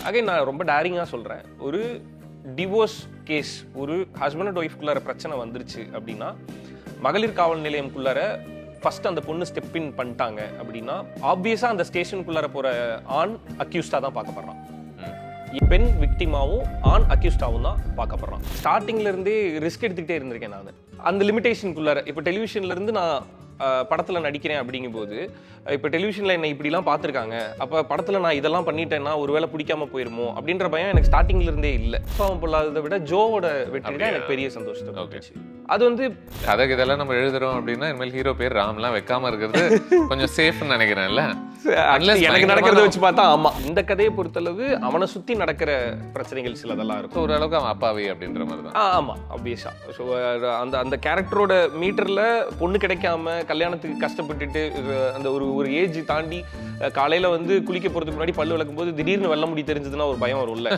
Again நான் ரொம்ப டேரிங்காக சொல்கிறேன், ஒரு டிவோர்ஸ் கேஸ் ஒரு ஹஸ்பண்ட் அண்ட் ஒய்ஃப்குள்ளார பிரச்சனை வந்துருச்சு அப்படின்னா மகளிர் காவல் நிலையம்குள்ளார ஃபர்ஸ்ட் அந்த பொண்ணு ஸ்டெப் இன் பண்ணிட்டாங்க அப்படின்னா ஆப்வியஸாக அந்த ஸ்டேஷனுக்குள்ளார போகிற ஆண் அக்யூஸ்டாக தான் பார்க்கப்படுறான். பெண் விக்டிமாவும் ஆண் அக்யூஸ்டாவும் தான் பார்க்கப்படுறான். ஸ்டார்டிங்ல இருந்தே ரிஸ்க் எடுத்துக்கிட்டே இருந்திருக்கேன் நான். அந்த லிமிடேஷனுக்குள்ளார இப்போ டெலிவிஷன்ல இருந்து நான் படத்தில் நடிக்கிறேன் அப்படிங்கும்போது, இப்போ டெலிவிஷனில் என்னை இப்படிலாம் பார்த்துருக்காங்க, அப்போ படத்தில் நான் இதெல்லாம் பண்ணிட்டேன்னா ஒருவேளை பிடிக்காம போயிருமோ அப்படின்ற பயம் எனக்கு ஸ்டார்டிங்ல இருந்தே இல்லை. பாவம் பொல்லாததை விட ஜோவோட வெற்றி தான் எனக்கு பெரிய சந்தோஷத்தை கொடுத்துச்சு. அது வந்து அதுக்கு இதெல்லாம் நம்ம எழுதுறோம் அப்படின்னா இனிமேல் ஹீரோ பேர் ராம்லாம் வைக்காம இருக்கிறது கொஞ்சம் சேஃப்னு நினைக்கிறேன்ல. எனக்கு நடக்கிறத வச்சு பார்த்தா ஆமா, இந்த கதையை பொறுத்தளவு அவனை சுத்தி நடக்கிற பிரச்சனைகள் சிலதெல்லாம் இருக்கும். ஓரளவுக்கு அவன் அப்பாவி அப்படின்ற மாதிரி தான். ஆமா ஆப்வியஸா. ஸோ அந்த அந்த கேரக்டரோட மீட்டர்ல பொண்ணு கிடைக்காம கல்யாணத்துக்கு கஷ்டப்பட்டுட்டு அந்த ஒரு ஏஜ் தாண்டி காலையில வந்து குளிக்க போறதுக்கு முன்னாடி பல்லு விளக்கும் போது திடீர்னு வெள்ள முடி தெரிஞ்சதுன்னா ஒரு பயம் வரும்ல.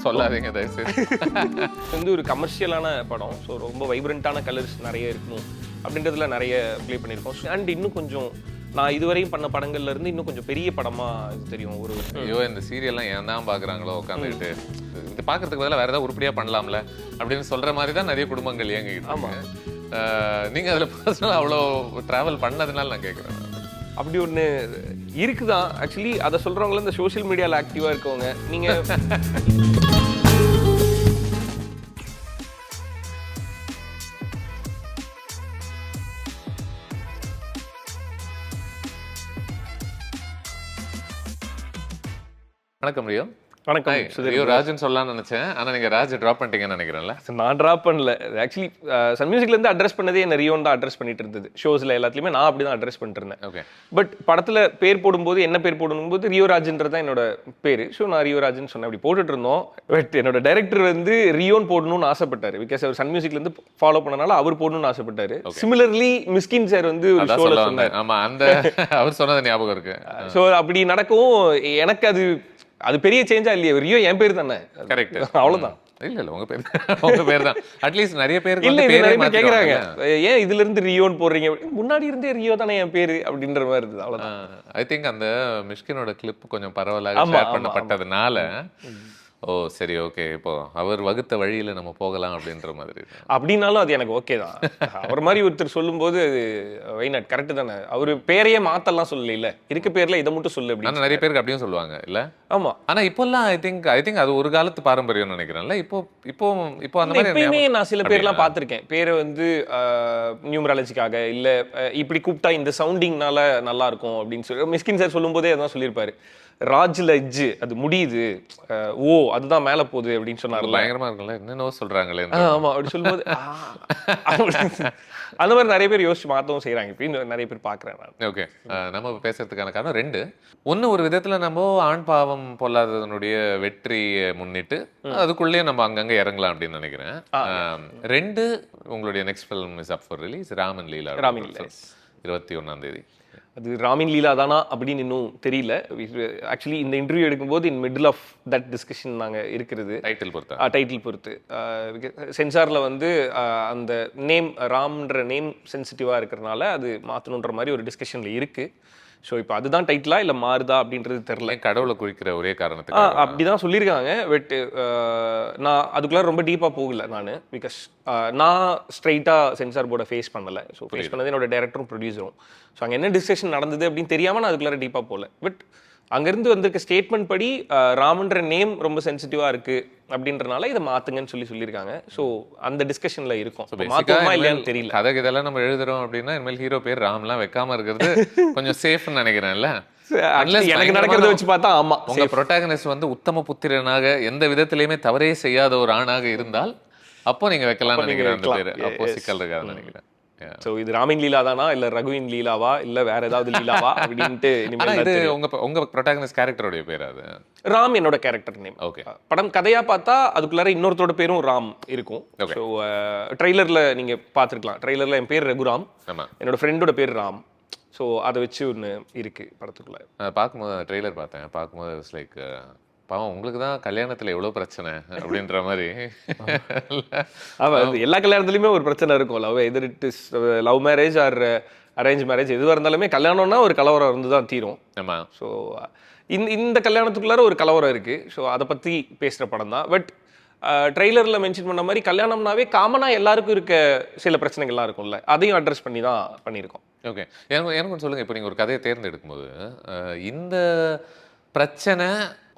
சொல்லாதீங்க தயவுசெய்து. வந்து ஒரு கமர்ஷியலான படம். ஸோ ரொம்ப வைப்ரண்டான கலர்ஸ் நிறைய இருக்கணும் அப்படின்றதுல நிறைய ப்ளே பண்ணியிருக்கோம். அண்ட் இன்னும் கொஞ்சம் நான் இதுவரையும் பண்ண படங்கள்ல இருந்து இன்னும் கொஞ்சம் பெரிய படமா இது தெரியும். ஒரு ஐயோ இந்த சீரியல்லாம் ஏன் தான் பாக்குறாங்களோ உட்காந்துக்கிட்டு, இது பாக்குறதுக்கு பதிலாக வேற ஏதாவது உருப்படியா பண்ணலாம்ல அப்படின்னு சொல்ற மாதிரி தான் நிறைய குடும்பங்கள் இயங்கிட்டு. ஆமா, நீங்க அதுல பர்சனலா அவ்வளோ டிராவல் பண்ணதுனால நான் கேட்குறேன். அப்படி ஒன்று இருக்குதான். ஆக்சுவலி அதை சொல்றவங்கள இந்த சோஷியல் மீடியாவில் ஆக்டிவா இருக்கவங்க நீங்க வணக்கம் ரியோ. வணக்கம். ரியோ ராஜன் சொல்லலாம்னு நினைச்சேன், ஆனா நீங்க ராஜ் டிராப் பண்ணிட்டீங்கன்னு நினைக்கிறேன்ல. நான் டிராப் பண்ணல. ஆக்சுவலி சன் மியூசிக்ல இருந்து அட்ரஸ் பண்ணதே என்ன ரியோன் தான் அட்ரஸ் பண்ணிட்டு இருந்தது. ஷோஸ்ல எல்லாத்துலயுமே நான் அப்படி தான் அட்ரஸ் பண்ணிட்டு இருந்தேன். ஓகே. பட் படத்துல பேர் போடும்போது என்ன பேர் போடும்போது ரியோ ராஜன்றது தான் என்னோட பேரு. ஸோ நான் ரியோ ராஜன் சொன்னேன், அப்படி போட்டுட்டு இருந்தோம். பட் என்னோட டைரக்டர் வந்து ரியோன் போடணும்னு ஆசைப்பட்டாரு. பிகாஸ் அவர் சன் மியூசிக்ல இருந்து ஃபாலோ பண்ணனால அவர் போடணும்னு ஆசைப்பட்டாரு. சிமிலர்லி மிஸ்கின் சார் வந்து ஒரு ஷோல சொன்னார். ஆமா, அந்த அவர் சொன்னது ஞாபகம் இருக்கு. ஸோ அப்படி நடக்கவும் எனக்கு அது பெரிய சேஞ்சா இல்லையே, ரியோ என் பேர் தானே. கரெக்ட், அவ்வளவுதான். இல்ல உங்க பேர் தான். அட்லீஸ்ட் நிறைய பேருக்கு வந்து பேரே மாத்தி கேக்குறாங்க, ஏன் இதுல இருந்து ரியோன்னு போடுறீங்க? முன்னாடி இருந்தே ரியோ தானே என் பேரு அப்படின்ற மாதிரி இருந்தது. அவ்வளவுதான். ஐ திங்க் அந்த மிஷ்கினோட கிளிப் கொஞ்சம் பரவலாக ஷேர் பண்ணப்பட்டதுனால ஓ சரி ஓகே, இப்போ அவர் வகுத்த வழியில நம்ம போகலாம் அப்படின்ற மாதிரி. அப்படின்னாலும் அது எனக்கு ஓகே தான். அவர் மாதிரி ஒருத்தர் சொல்லும்போது வைநாட் கரெக்ட் தானே. அவரு பேரையே மாத்தலாம் சொல்லல, இருக்க பேர்ல இதை மட்டும் சொல்லு அப்படின்னு நிறைய பேருக்கு அப்படியும் சொல்லுவாங்க இல்ல. ஆமா, ஆனா இப்போல்லாம் ஐ திங்க் அது ஒரு காலத்து பாரம்பரியம் நினைக்கிறேன்ல. இப்போ அந்த மாதிரி எப்பயுமே நான் சில பேர்லாம் பார்த்திருக்கேன், பேரை வந்து நியூமராலஜிக்காக இல்ல இப்படி கூப்பிட்டா இந்த சவுண்டிங்னால நல்லா இருக்கும் அப்படின்னு சொல்லி மிஸ்கின் சார் சொல்லும் போதே அதான் சொல்லியிருப்பாரு. ராஜ்ல எஜ்ஜு அது முடியுது, ஓ அதுதான் மேல போகுது அப்படின்னு சொன்னார்ல. பயங்கரமா இருக்கும்ல, என்னென்னவோ சொல்றாங்களே. ஆமா, அப்படி சொல்லும்போது அந்த மாதிரி நிறைய பேர் யோசிச்சு மாத்தவும் செய்யறாங்க. இப்ப நிறைய பேர் பாக்குறேன் நான். ஓகே, நம்ம பேசுறதுக்கான காரணம் ரெண்டு. ஒன்னு, ஒரு விதத்துல நம்ம ஆண் பாவம் பொல்லாததனுடைய வெற்றியை முன்னிட்டு அதுக்குள்ளேயே நம்ம அங்கங்க இறங்கலாம் அப்படின்னு நினைக்கிறேன். ரெண்டு, உங்களுடைய next film is up for release, Raman Leela. 21 அது ராமின் லீலா தானா அப்படின்னு இன்னும் தெரியல. ஆக்சுவலி இந்த இன்டர்வியூ எடுக்கும்போது in middle of that discussion நாங்கள் இருக்கிறது. டைட்டில் பொறுத்து சென்சாரில் வந்து அந்த நேம் ராம்ன்ற நேம் சென்சிட்டிவாக இருக்கிறதுனால அது மாற்றணுன்ற மாதிரி ஒரு டிஸ்கஷனில் இருக்குது. ஸோ இப்போ அதுதான் டைட்டிலா இல்லை மாறுதா அப்படின்றது தெரில. கடவுளை குறிக்கிற ஒரே காரணத்துக்கு அப்படிதான் சொல்லியிருக்காங்க. பட் நான் அதுக்குள்ள ரொம்ப டீப்பாக போகல நான். பிகாஸ் நான் ஸ்ட்ரைட்டாக சென்சார் போர்டை ஃபேஸ் பண்ணலை. ஸோ ஃபேஸ் பண்ணது என்னோட டைரக்டரும் ப்ரொடியூசரும். ஸோ அங்கே என்ன டிஸ்கஷன் நடந்தது அப்படின்னு தெரியாமல் நான் அதுக்குள்ள டீப்பாக போகல. பட் அங்கேருந்து வந்திருக்க ஸ்டேட்மெண்ட் படி ராமன்ற நேம் ரொம்ப சென்சிட்டிவாக இருக்குது அப்படின்றனால இதை மாற்றுங்கன்னு சொல்லியிருக்காங்க. ஸோ அந்த டிஸ்கஷனில் இருக்கும். மாற்றமா இல்லையான்னு தெரியல. அதுக்கு இதெல்லாம் நம்ம எழுதுறோம் அப்படின்னா இனிமேல் ஹீரோ பேர் ராம்லாம் வைக்காம இருக்கிறது கொஞ்சம் சேஃப்னு நினைக்கிறேன்ல. எனக்கு நடக்கிறத வச்சு பார்த்தா ஆமா, உங்க ப்ரோட்டாகனிஸ்ட் வந்து உத்தம புத்திரனாக எந்த விதத்திலையுமே தவறே செய்யாத ஒரு ஆணாக இருந்தால் அப்போ நீங்க வைக்கலாம்னு நினைக்கிறேன். அந்த பேர் அப்போ சிக்கல் இருக்காதுன்னு நினைக்கிறேன். சோ இது ராமின் லீலா தானா இல்ல ரகுவின் லீலாவா இல்ல வேற ஏதாவது லீலாவா அப்படின்ட்டு உங்க ப்ரோட்டாகனிஸ்ட் கேரக்டரோட பேர் அது ராம், என்னோட கேரக்டர் நேம். ஓகே. படம் கதையா பார்த்தா அதுக்குள்ளார இன்னொருத்தோட பேரும் ராம் இருக்கும். ஸோ ட்ரெய்லர்ல நீங்க பார்த்துருக்கலாம். ட்ரெய்லர்ல என் பேர் ரகுராம், என்னோட ஃப்ரெண்டோட பேர் ராம். ஸோ அதை வச்சு ஒன்று இருக்கு படத்துக்குள்ள. பார்க்கும்போது ட்ரெய்லர் பார்த்தேன், பார்க்கும்போது இட்ஸ் லைக் பாவம் உங்களுக்கு தான் கல்யாணத்துல எவ்வளவு பிரச்சனை அப்படின்ற மாதிரி. எல்லா கல்யாணத்துலயுமே ஒரு பிரச்சனை இருக்கும். Love either it is love marriage or arrange marriage எதுவாக இருந்தாலுமே கல்யாணம்னா ஒரு கலவரம் இருந்து தான் தீரும். ஆமா. ஸோ இந்த கல்யாணத்துக்குள்ளார ஒரு கலவரம் இருக்குது. ஸோ அதை பற்றி பேசுகிற படம் தான். பட் ட்ரெய்லரில் மென்ஷன் பண்ண மாதிரி கல்யாணம்னாவே காமனாக எல்லாருக்கும் இருக்க சில பிரச்சனைகள்லாம் இருக்கும்ல, அதையும் அட்ரஸ் பண்ணி தான் பண்ணியிருக்கோம். ஓகே. எனக்கு ஒன்று சொல்லுங்கள். இப்போ நீங்கள் ஒரு கதையை தேர்ந்தெடுக்கும் போது இந்த பிரச்சனை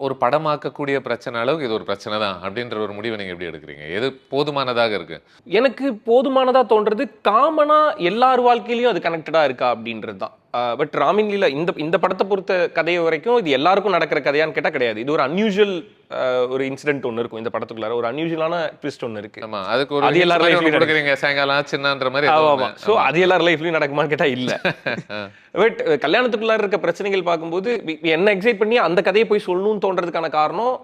ஒரு படமாக்கக்கூடிய பிரச்சனை அளவுக்கு இது ஒரு பிரச்சனை தான் அப்படின்ற ஒரு முடிவை நீங்கள் எப்படி எடுக்கிறீங்க? எது போதுமானதாக இருக்கு? எனக்கு போதுமானதாக தோன்றது காமனாக எல்லார் வாழ்க்கையிலையும் அது கனெக்டடாக இருக்கா அப்படின்றது தான். பட் ராமின் லீலா இந்த படத்தை பொறுத்த கதையை வரைக்கும் இது எல்லாருக்கும் நடக்கிற கதையான்னு கேட்டால் கிடையாது. இது ஒரு அன்யூஷுவல் ஒரு இன்சிடென்ட் ஒன்று இருக்கும் இந்த படத்துக்குள்ளார, ஒரு அன்யூஷுவலான ட்விஸ்ட் ஒன்று இருக்கு. ஆமா, அதுக்கு ஒரு அது எல்லார் லைஃப்லையும் கொடுக்குறீங்க சாயங்காலம் சின்னன்ற மாதிரி. ஆமாம். ஸோ அது எல்லார் லைஃப்லையும் நடக்குமான்னு கேட்டால் இல்லை. பட் கல்யாணத்துக்குள்ளார இருக்க பிரச்சனைகள் பார்க்கும்போது என்ன எக்ஸைட் பண்ணி அந்த கதையை போய் சொல்லணும்னு தோன்றதுக்கான காரணம்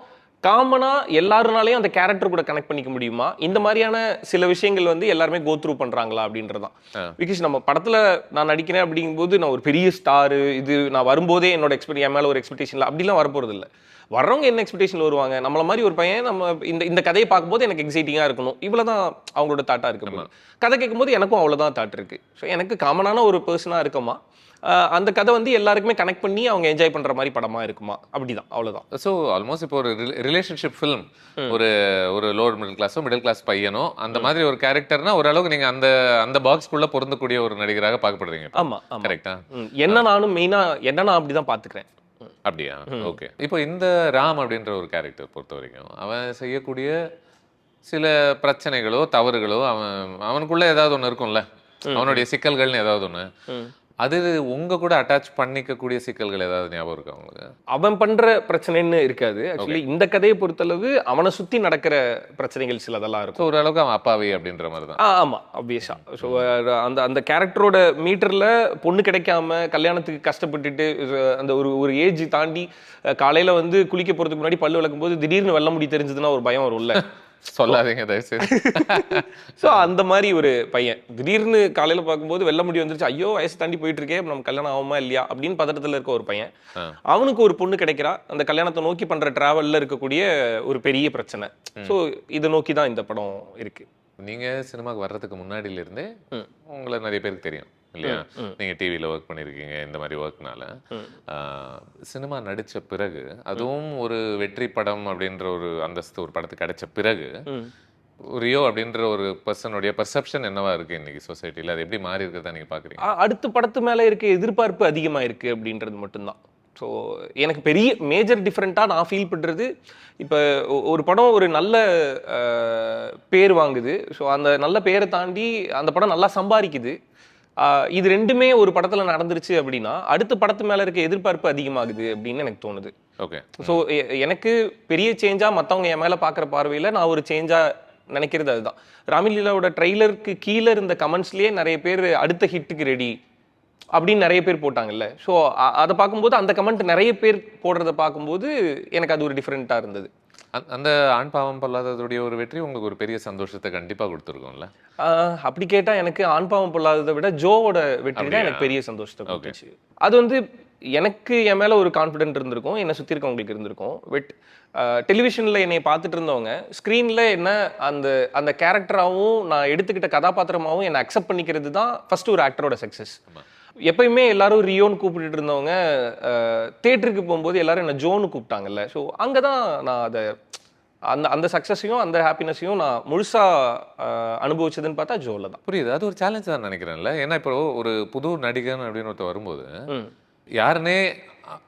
காமனா எல்லாருனாலையும் அந்த கேரக்டர் கூட கனெக்ட் பண்ணிக்க முடியுமா, இந்த மாதிரியான சில விஷயங்கள் வந்து எல்லாருமே கோ த்ரூ பண்றாங்களா அப்படின்றதான். பிகாஸ் நம்ம படத்துல நான் நடிக்கிறேன் அப்படிங்கும்போது நான் ஒரு பெரிய ஸ்டாரு, இது நான் வரும்போதே என்னோட என் மேல ஒரு எக்ஸ்பெக்டேஷன்ல அப்படிலாம் வரப்போறது இல்லை. வர்றவங்க என்ன எக்ஸ்பெக்டேஷன் வருவாங்க, நம்மள மாதிரி ஒரு பையன் நம்ம இந்த கதையை பார்க்கும்போது எனக்கு எக்ஸைட்டிங்கா இருக்கணும், இவ்வளவுதான் அவங்களோட தாட்டா இருக்கு. கதை கேட்கும்போது எனக்கும் அவ்வளவுதான் தாட் இருக்கு. ஸோ எனக்கு காமனான ஒரு பர்சனா இருக்குமா, அந்த கதை வந்து எல்லாருக்குமே கனெக்ட் பண்ணி அவங்க என்ஜாய் பண்ற மாதிரி படமா இருக்குமா, அப்படிதான், அவ்வளவுதான். ஸோ ஆல்மோஸ்ட் இப்போ ஒரு ரிலேஷன்ஷிப் ஃபிலிம், ஒரு லோவர் மிடில் கிளாஸோ மிடில் கிளாஸ் பையனோ அந்த மாதிரி ஒரு கேரக்டர்னா ஓரளவுக்கு நீங்க அந்த பாக்ஸ்க்குள்ள பொருந்தக்கூடிய ஒரு நடிகராக பார்க்கப்படுறீங்க. ஆமா, கரெக்டா? என்ன நானும் மெயினா என்ன நான் அப்படிதான் பாத்துக்கிறேன். அப்படியா? ஓகே. இப்போ இந்த ராம் அப்படின்ற ஒரு கேரக்டர் பொறுத்த வரைக்கும் அவன் செய்யக்கூடிய சில பிரச்சனைகளோ தவறுகளோ அவனுக்குள்ள ஏதாவது ஒன்று இருக்கும்ல, அவனுடைய சிக்கல்கள்னு ஏதாவது ஒன்று, அது உங்க கூட அட்டாச் பண்ணிக்கக்கூடிய சிக்கல்கள் ஏதாவது ஞாபகம் இருக்கா உங்களுக்கு? அவன் பண்ற பிரச்சனைன்னு இருக்காது. ஆக்சுவலி இந்த கதையை பொறுத்தளவு அவனை சுத்தி நடக்கிற பிரச்சனைகள் சிலதெல்லாம் இருக்கும். ஒரு அளவுக்கு அவன் அப்பாவி அப்படின்ற மாதிரி தான். ஆமா, ஆப்வியஸா. ஸோ அந்த கேரக்டரோட மீட்டர்ல பொண்ணு கிடைக்காம கல்யாணத்துக்கு கஷ்டப்பட்டுட்டு அந்த ஒரு ஏஜ் தாண்டி காலையில வந்து குளிக்க போறதுக்கு முன்னாடி பல்லு விளக்கும் போது திடீர்னு வெள்ள முடி தெரிஞ்சதுன்னா ஒரு பயம் வரும்ல. சொல்லாதீங்க தயவுசெய்து. ஸோ அந்த மாதிரி ஒரு பையன் திடீர்னு காலையில் பார்க்கும்போது வெள்ள முடி வந்துருச்சு, ஐயோ வயசு தாண்டி போயிட்டு இருக்கே, நம்ம கல்யாணம் ஆகுமா இல்லையா அப்படின்னு பதட்டத்தில் இருக்க ஒரு பையன். அவனுக்கு ஒரு பொண்ணு கிடைக்கிறா, அந்த கல்யாணத்தை நோக்கி பண்ற டிராவல்ல இருக்கக்கூடிய ஒரு பெரிய பிரச்சனை. ஸோ இதை நோக்கி தான் இந்த படம் இருக்கு. நீங்க சினிமாவுக்கு வர்றதுக்கு முன்னாடியில இருந்தே உங்களை நிறைய பேருக்கு தெரியும் இல்லையா? நீங்க டிவியில் ஒர்க் பண்ணியிருக்கீங்க. இந்த மாதிரி ஒர்க்னால சினிமா நடிச்ச பிறகு, அதுவும் ஒரு வெற்றி படம் அப்படின்ற ஒரு அந்தஸ்து ஒரு படத்துக்கு கிடைச்ச பிறகு, ரியோ அப்படின்ற ஒரு பர்சனுடைய பர்செப்ஷன் என்னவா இருக்கு இன்னைக்கு சொசைட்டில? அது எப்படி மாறி இருக்கிறதா நீங்க பாக்குறீங்க? அடுத்த படத்து மேல இருக்க எதிர்பார்ப்பு அதிகமா இருக்கு அப்படின்றது மட்டும்தான். ஸோ எனக்கு பெரிய மேஜர் டிஃப்ரெண்ட்டாக நான் ஃபீல் பண்ணுறது, இப்போ ஒரு படம் ஒரு நல்ல பேர் வாங்குது, ஸோ அந்த நல்ல பேரை தாண்டி அந்த படம் நல்லா சம்பாதிக்குது, இது ரெண்டுமே ஒரு படத்தில் நடந்துருச்சு அப்படின்னா அடுத்த படத்து மேலே இருக்க எதிர்பார்ப்பு அதிகமாகுது அப்படின்னு எனக்கு தோணுது. ஓகே. ஸோ எனக்கு பெரிய சேஞ்சாக மற்றவங்க என் மேலே பார்க்குற பார்வையில் நான் ஒரு சேஞ்சாக நினைக்கிறது அதுதான். ராமின் லீலாவோட ட்ரெய்லருக்கு கீழே இருந்த கமெண்ட்ஸ்லேயே நிறைய பேர் அடுத்த ஹிட்டுக்கு ரெடி அப்படின்னு நிறைய பேர் போட்டாங்கல்ல. ஸோ அதை பார்க்கும்போது அந்த கமெண்ட் நிறைய பேர் போடுறத பார்க்கும்போது எனக்கு அது ஒரு டிஃப்ரெண்ட்டாக இருந்தது. அந்த ஆண் பாவம் பொல்லாததுடைய ஒரு வெற்றி உங்களுக்கு ஒரு பெரிய சந்தோஷத்தை கண்டிப்பாக கொடுத்துருக்கோம்ல? அப்படி கேட்டால் எனக்கு ஆண் பாவம் பொல்லாததை விட ஜோவோட வெற்றி தான் எனக்கு பெரிய சந்தோஷத்தை கொடுத்துச்சு. அது வந்து எனக்கு என் மேலே ஒரு கான்ஃபிடென்ட் இருந்திருக்கும், என்னை சுற்றி இருக்கவங்களுக்கு இருந்திருக்கும். பட் டெலிவிஷனில் என்னை பார்த்துட்டு இருந்தவங்க ஸ்க்ரீனில் என்ன அந்த அந்த கேரக்டராகவும் நான் எடுத்துக்கிட்ட கதாபாத்திரமாகவும் என்னை அக்செப்ட் பண்ணிக்கிறது தான் ஃபர்ஸ்ட் ஒரு ஆக்டரோட சக்ஸஸ். எப்பயுமே எல்லாரும் ரியோன்னு கூப்பிட்டு இருந்தவங்க தியேட்டருக்கு போகும்போது எல்லாரும் என்ன ஜோன்னு கூப்பிட்டாங்கல்ல. ஸோ அங்கே தான் நான் அதை அந்த சக்ஸஸையும் அந்த ஹாப்பினஸையும் நான் முழுசாக அனுபவிச்சதுன்னு பார்த்தா ஜோவில் தான். புரியுது. அது ஒரு சேலஞ்ச் தான் நினைக்கிறேன்ல. ஏன்னா இப்போ ஒரு புது நடிகன் அப்படின்னு ஒருத்தர் வரும்போது யாருன்னே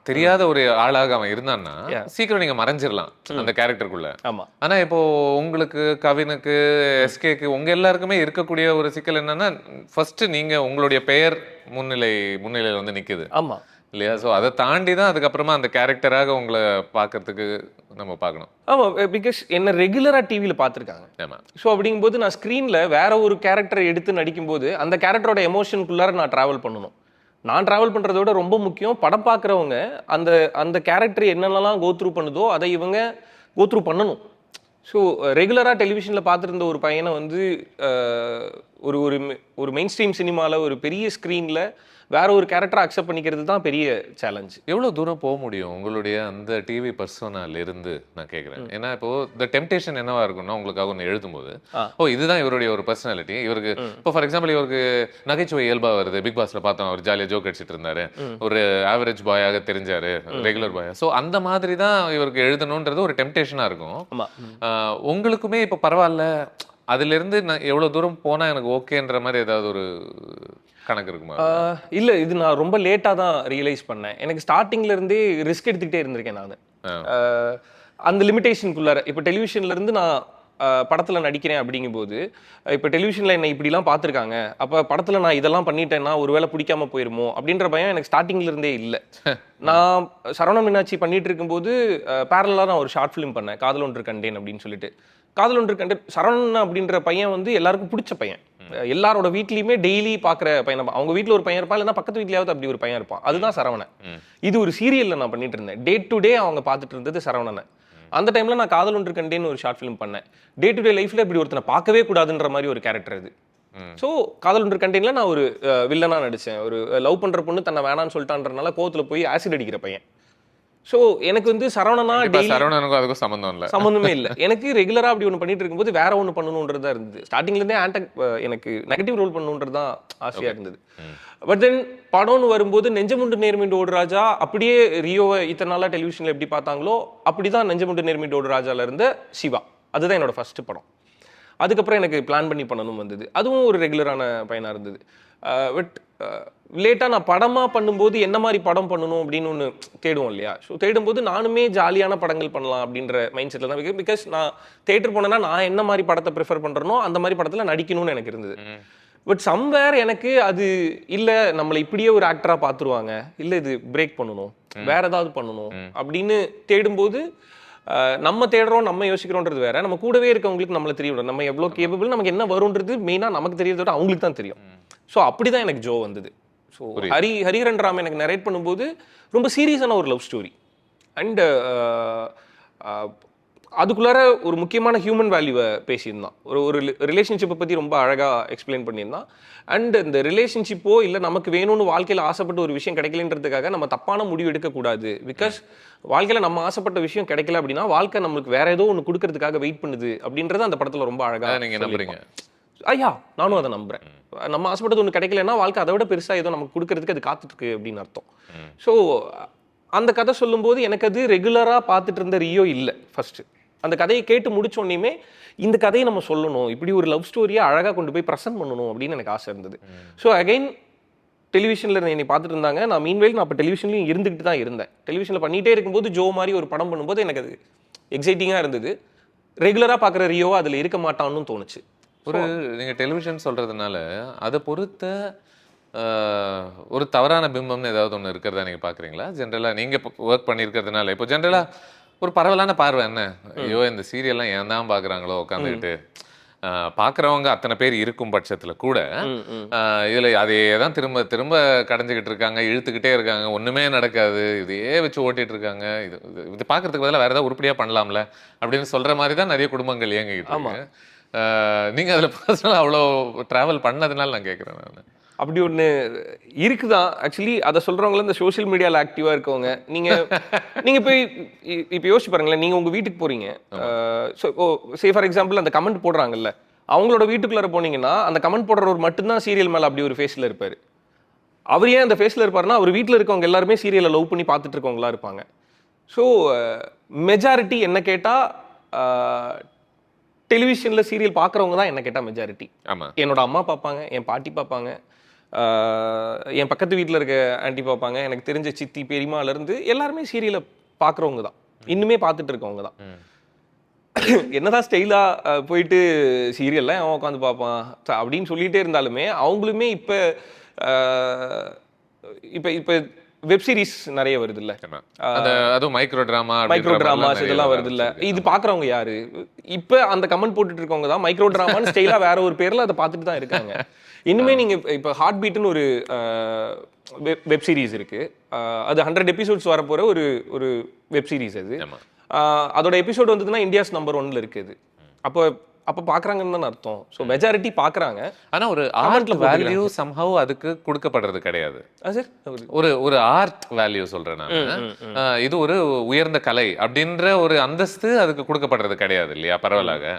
தெரியாத ஒரு ஆளாக அவன் இருந்தான்னா சீக்கிரம் நீங்க மறைஞ்சிடலாம் அந்த கேரக்டருக்குள்ள. ஆமா. ஆனா இப்போ உங்களுக்கு, கவினுக்கு, எஸ்கேக்கு, உங்க எல்லாருக்குமே இருக்கக்கூடிய ஒரு சிக்கல் என்னன்னா, ஃபர்ஸ்ட் நீங்க உங்களுடைய பெயர் முன்னிலையில வந்து நிக்குது. ஆமா இல்லையா? ஸோ அதை தாண்டி தான் அதுக்கப்புறமா அந்த கேரக்டராக உங்களை பார்க்கறதுக்கு நம்ம பார்க்கணும். ஆமா, பிகாஸ் என்ன ரெகுலராக டிவியில் பார்த்துருக்காங்க. ஆமா. ஸோ அப்படிங்கும்போது நான் ஸ்க்ரீனில் வேற ஒரு கேரக்டரை எடுத்து நடிக்கும்போது அந்த கேரக்டரோட எமோஷனுக்குள்ளார நான் ட்ராவல் பண்ணணும். நான் ட்ராவல் பண்ணுறதோட ரொம்ப முக்கியம் படம் பார்க்குறவங்க அந்த அந்த கேரக்டர் என்னென்னலாம் கோத்ரூ பண்ணுதோ அதை இவங்க கோத்ரூ பண்ணணும். ஸோ ரெகுலராக டெலிவிஷனில் பார்த்துருந்த ஒரு பையனை வந்து ஒரு ஒரு மெயின் ஸ்ட்ரீம் சினிமாவில் ஒரு பெரிய ஸ்க்ரீனில் வேற ஒரு கேரக்டரை அக்செப்ட் பண்ணிக்கிறது தான் பெரிய சேலஞ்ச். எவ்வளவு தூரம் போக முடியும் உங்களுடைய அந்த டிவி பர்சோனால இருந்து நான் கேட்குறேன். ஏன்னா இப்போ இந்த டெம்டேஷன் என்னவா இருக்கும்னா உங்களுக்காக ஒன்று எழுதும்போது இதுதான் இவருடைய ஒரு பர்சனாலிட்டி, இவருக்கு இப்போ ஃபார் எக்ஸாம்பிள் இவருக்கு நகைச்சுவை இயல்பா வருது, பிக் பாஸ்ல பார்த்தோம் அவர் ஜாலியாக ஜோக் அடிச்சிட்டு இருந்தாரு, ஒரு ஆவரேஜ் பாயாக தெரிஞ்சாரு, ரெகுலர் பாயா. ஸோ அந்த மாதிரி தான் இவருக்கு எழுதணுன்றது ஒரு டெம்டேஷனா இருக்கும். உங்களுக்குமே இப்போ பரவாயில்ல அதுல இருந்து நான் எவ்வளவு தூரம் போனா எனக்கு ஓகேன்ற மாதிரி ஏதாவது ஒரு கணக்கு இருக்குமா? இல்ல, இது நான் ரொம்ப லேட்டா தான் ரியலைஸ் பண்ணேன். எனக்கு ஸ்டார்டிங்ல இருந்தே ரிஸ்க் எடுத்துக்கிட்டே இருந்திருக்கேன் நான். அந்த லிமிடேஷனுக்குள்ளார இப்போ டெலிவிஷன்ல இருந்து நான் படத்துல நடிக்கிறேன் அப்படிங்கும்போது, இப்போ டெலிவிஷன்ல என்ன இப்படிலாம் பார்த்துருக்காங்க, அப்போ படத்துல நான் இதெல்லாம் பண்ணிட்டேன்னா ஒருவேளை பிடிக்காம போயிருமோ அப்படின்ற பயம் எனக்கு ஸ்டார்டிங்ல இருந்தே இல்லை. நான் சரவண மீனாட்சி பண்ணிட்டு இருக்கும்போது பேரலாக நான் ஒரு ஷார்ட் ஃபிலிம் பண்ணேன், காதல் ஒன்று கண்டேன் அப்படின்னு சொல்லிட்டு. காதல் ஒன்று கண்டேன் சரவணன் அப்படின்ற பையன் வந்து எல்லாருக்கும் பிடிச்ச பையன், எல்லாரோட வீட்லயுமே டெய்லி பாக்குற பையன். அவங்க வீட்டுல ஒரு பையன் இருப்பான், இல்லைன்னா பக்கத்து வீட்லயாவது அப்படி ஒரு பையன் இருப்பான், அதுதான் சரவணன். இது ஒரு சீரியல்ல நான் பண்ணிட்டு இருந்தேன். டே டு டே அவங்க பார்த்துட்டு இருந்தது சரவணனை. அந்த டைம்ல நான் காதல் ஒன்று கண்டேன்னு ஒரு ஷார்ட் ஃபிலிம் பண்ணேன். டே டு டே லைஃப்ல இப்படி ஒருத்தனை பார்க்கவே கூடாதுன்ற மாதிரி ஒரு கேரக்டர் அது. ஸோ காதல் ஒன்று கண்டேன்ல நான் ஒரு வில்லனா நடிச்சேன். ஒரு லவ் பண்ற பொண்ணு தன்னை வேணான்னு சொல்லிட்டான்றனால கோவத்துல போய் ஆசிட் அடிக்கிற பையன். ஸோ எனக்கு வந்து சரவணனுக்கும் அதுக்கும் சம்மந்தமே இல்லை. எனக்கு ரெகுலரா அப்படி ஒன்று பண்ணிட்டு இருக்கும்போது வேற ஒன்று பண்ணணுன்றதா இருந்தது. ஸ்டார்டிங்ல இருந்தே எனக்கு நெகட்டிவ் ரோல் பண்ணணுன்றது தான் ஆசையா இருந்தது. பட் தென் படம்னு வரும்போது நெஞ்சமுண்டு நேர்மீண்டு ஓடு ராஜா அப்படியே ரியோவை இத்தனை நாளா டெலிவிஷன்ல எப்படி பார்த்தாங்களோ அப்படிதான் நெஞ்சமுண்டு நேர்மீண்டு ஓடு ராஜால இருந்த சிவா. அதுதான் என்னோட ஃபர்ஸ்ட் படம். அதுக்கப்புறம் எனக்கு பிளான் பண்ணி பண்ணணும் வந்தது. அதுவும் ஒரு ரெகுலரான பையனா இருந்தது. பட் லேட்டாக நான் படமாக பண்ணும்போது என்ன மாதிரி படம் பண்ணணும் அப்படின்னு ஒன்று தேடுவோம் இல்லையா? ஸோ தேடும்போது நானுமே ஜாலியான படங்கள் பண்ணலாம் அப்படின்ற மைண்ட் செட்டில் தான். பிகாஸ் நான் தேட்டர் போனேன்னா நான் என்ன மாதிரி படத்தை ப்ரிஃபர் பண்ணுறனோ அந்த மாதிரி படத்தில் நடிக்கணும்னு எனக்கு இருந்தது. பட் சம்வேர் எனக்கு அது இல்லை, நம்மளை இப்படியே ஒரு ஆக்டராக பார்த்துருவாங்க, இல்லை இது பிரேக் பண்ணணும், வேற ஏதாவது பண்ணணும் அப்படின்னு தேடும்போது நம்ம தேடுறோம், நம்ம யோசிக்கிறோன்றது வேற, நம்ம கூடவே இருக்கவங்களுக்கு நம்மளை தெரிய நம்ம எவ்வளோ கேபபிள், நமக்கு என்ன வரும்ன்றது மெயினாக நமக்கு தெரியறத விட அவங்களுக்கு தான் தெரியும். ஸோ அப்படிதான் எனக்கு ஜோ வந்தது. ஸோ ஹரிஹரன் ராம் எனக்கு நரேட் பண்ணும்போது ரொம்ப சீரியஸான ஒரு லவ் ஸ்டோரி அண்ட் அதுக்குள்ளார ஒரு முக்கியமான ஹியூமன் வேல்யூவை பேசியிருந்தான். ஒரு ரிலேஷன்ஷிப்பை பற்றி ரொம்ப அழகாக எக்ஸ்பிளைன் பண்ணியிருந்தான். அண்ட் இந்த ரிலேஷன்ஷிப்போ இல்லை நமக்கு வேணும்னு வாழ்க்கையில் ஆசைப்பட்ட ஒரு விஷயம் கிடைக்கலன்றதுக்காக நம்ம தப்பான முடிவு எடுக்கக்கூடாது. பிகாஸ் வாழ்க்கையில் நம்ம ஆசைப்பட்ட விஷயம் கிடைக்கல அப்படின்னா வாழ்க்கை நம்மளுக்கு வேற ஏதோ ஒன்று கொடுக்கறதுக்காக வெயிட் பண்ணுது அப்படின்றது அந்த படத்தில் ரொம்ப அழகாக நீங்கள் நம்புறீங்க. ஐயா, நானும் அதை நம்புறேன். நம்ம ஆசைப்பட்டது ஒன்று கிடைக்கலன்னா வாழ்க்கை அதை விட பெருசாக ஏதோ நமக்கு கொடுக்கறதுக்கு அது காத்துட்டு இருக்கு அப்படின்னு அர்த்தம். ஸோ அந்த கதை சொல்லும்போது எனக்கு அது ரெகுலராக பார்த்துட்டு இருந்த ரியோ இல்லை. ஃபர்ஸ்ட் அந்த கதையை கேட்டு முடிச்சோடனேயுமே இந்த கதையை நம்ம சொல்லணும், இப்படி ஒரு லவ் ஸ்டோரியை அழகாக கொண்டு போய் ப்ரெசென்ட் பண்ணணும் அப்படின்னு எனக்கு ஆசை இருந்தது. ஸோ அகைன் டெலிவிஷனில் என்னை பார்த்துட்டு இருந்தாங்க. நான் மீன்வேல் நான் அப்போ டெலிவிஷன்லையும் இருந்துகிட்டு தான் இருந்தேன். டெலிவிஷனில் பண்ணிகிட்டே இருக்கும்போது ஜோ மாதிரி ஒரு படம் பண்ணும்போது எனக்கு அது எக்ஸைட்டிங்காக இருந்தது. ரெகுலராக பார்க்குற ரியோவா அதில் இருக்க மாட்டான்னு தோணுச்சு. ஒரு நீங்கள் டெலிவிஷன் சொல்கிறதுனால அதை பொறுத்த ஒரு தவறான பிம்பம்னு ஏதாவது ஒன்று இருக்கிறதா நீங்கள் பார்க்குறீங்களா? ஜென்ரலாக நீங்கள் இப்போ ஒர்க் பண்ணியிருக்கிறதுனால இப்போ ஜென்ரலாக ஒரு பரவலான பார்வை என்ன, ஐயோ இந்த சீரியல்லாம் ஏன் தான் பார்க்குறாங்களோ உட்காந்துக்கிட்டு, பார்க்குறவங்க அத்தனை பேர் இருக்கும் பட்சத்தில் கூட இதில் அதே தான் திரும்ப திரும்ப கடைஞ்சிக்கிட்டு இருக்காங்க, இழுத்துக்கிட்டே இருக்காங்க, ஒன்றுமே நடக்காது, இதையே வச்சு ஓட்டிகிட்டு இருக்காங்க, இது பார்க்குறதுக்கு பதிலாக வேறு ஏதாவது உருப்படியாக பண்ணலாம்ல அப்படின்னு சொல்கிற மாதிரி தான் நிறைய குடும்பங்கள் இயங்கிக்கிட்டு இருக்காங்க. நீங்கள் அதில் பர்சனலாக அவ்வளோ ட்ராவல் பண்ணதுனால நான் கேட்குறேன். நான் அப்படி ஒன்று இருக்குதான். ஆக்சுவலி அதை சொல்கிறவங்கள இந்த சோஷியல் மீடியாவில் ஆக்டிவாக இருக்கவங்க, நீங்கள் போய் இப்போ யோசிச்சு பாருங்களேன். நீங்கள் உங்கள் வீட்டுக்கு போகிறீங்க, ஸோ சே ஃபார் எக்ஸாம்பிள் அந்த கமெண்ட் போடுறாங்கல்ல, அவங்களோட வீட்டுக்குள்ளார போனீங்கன்னா அந்த கமெண்ட் போடுறவர் மட்டும்தான் சீரியல் மேலே அப்படி ஒரு ஃபேஸில் இருப்பார். அவர் ஏன் அந்த ஃபேஸில் இருப்பாருன்னா அவர் வீட்டில் இருக்கவங்க எல்லாருமே சீரியலை லவ் பண்ணி பார்த்துட்டு இருக்கவங்களா இருப்பாங்க. ஸோ மெஜாரிட்டி என்ன கேட்டால் டெலிவிஷனில் சீரியல் பார்க்குறவங்க தான் என்ன கேட்டால் மெஜாரிட்டி. என்னோட அம்மா பார்ப்பாங்க, என் பாட்டி பார்ப்பாங்க, என் பக்கத்து வீட்டில் இருக்க ஆண்டி பார்ப்பாங்க, எனக்கு தெரிஞ்ச சித்தி பெரியமாலேருந்து எல்லாருமே சீரியலை பார்க்குறவங்க தான், இன்னுமே பார்த்துட்டு இருக்கவங்க தான். என்னதான் ஸ்டைலாக போயிட்டு சீரியல்லாம் அவன் உட்காந்து பார்ப்பான் அப்படின்னு சொல்லிகிட்டே இருந்தாலுமே அவங்களுமே இப்போ இப்போ இப்போ வெப் சீரிஸ் நிறைய வருது இல்ல, அதுவும் மைக்ரோ டிராமாஸ் இதெல்லாம் வருது இல்ல, இது பாக்குறவங்க யாரு? இப்ப அந்த கமெண்ட் போட்டுட்டு இருக்கவங்க தான் மைக்ரோ டிராமான்னு ஸ்டைலா வேற ஒரு பேர்ல அதை பார்த்துட்டு தான் இருக்காங்க. இன்னுமே நீங்க இப்ப ஹார்ட் பீட்னு ஒரு வெப் சீரிஸ் இருக்கு, அது 100 எபிசோட்ஸ் வரப்போற ஒரு வெப் சீரிஸ். அது அதோட எபிசோட் வந்ததுன்னா இந்தியாஸ் நம்பர் 1ல இருக்குது. அப்போ அப்போ பார்க்குறாங்கன்னு தானே அர்த்தம். ஸோ மெஜாரிட்டி பார்க்குறாங்க. ஆனா ஒரு ஆர்ட் வேல்யூ சம்ஹவ் அதுக்கு கொடுக்கப்படுறது கிடையாது. சார் ஒரு ஆர்ட் வேல்யூ சொல்றேன் நான். இது ஒரு உயர்ந்த கலை அப்படின்ற ஒரு அந்தஸ்து அதுக்கு கொடுக்கப்படுறது கிடையாது இல்லையா பரவலாக.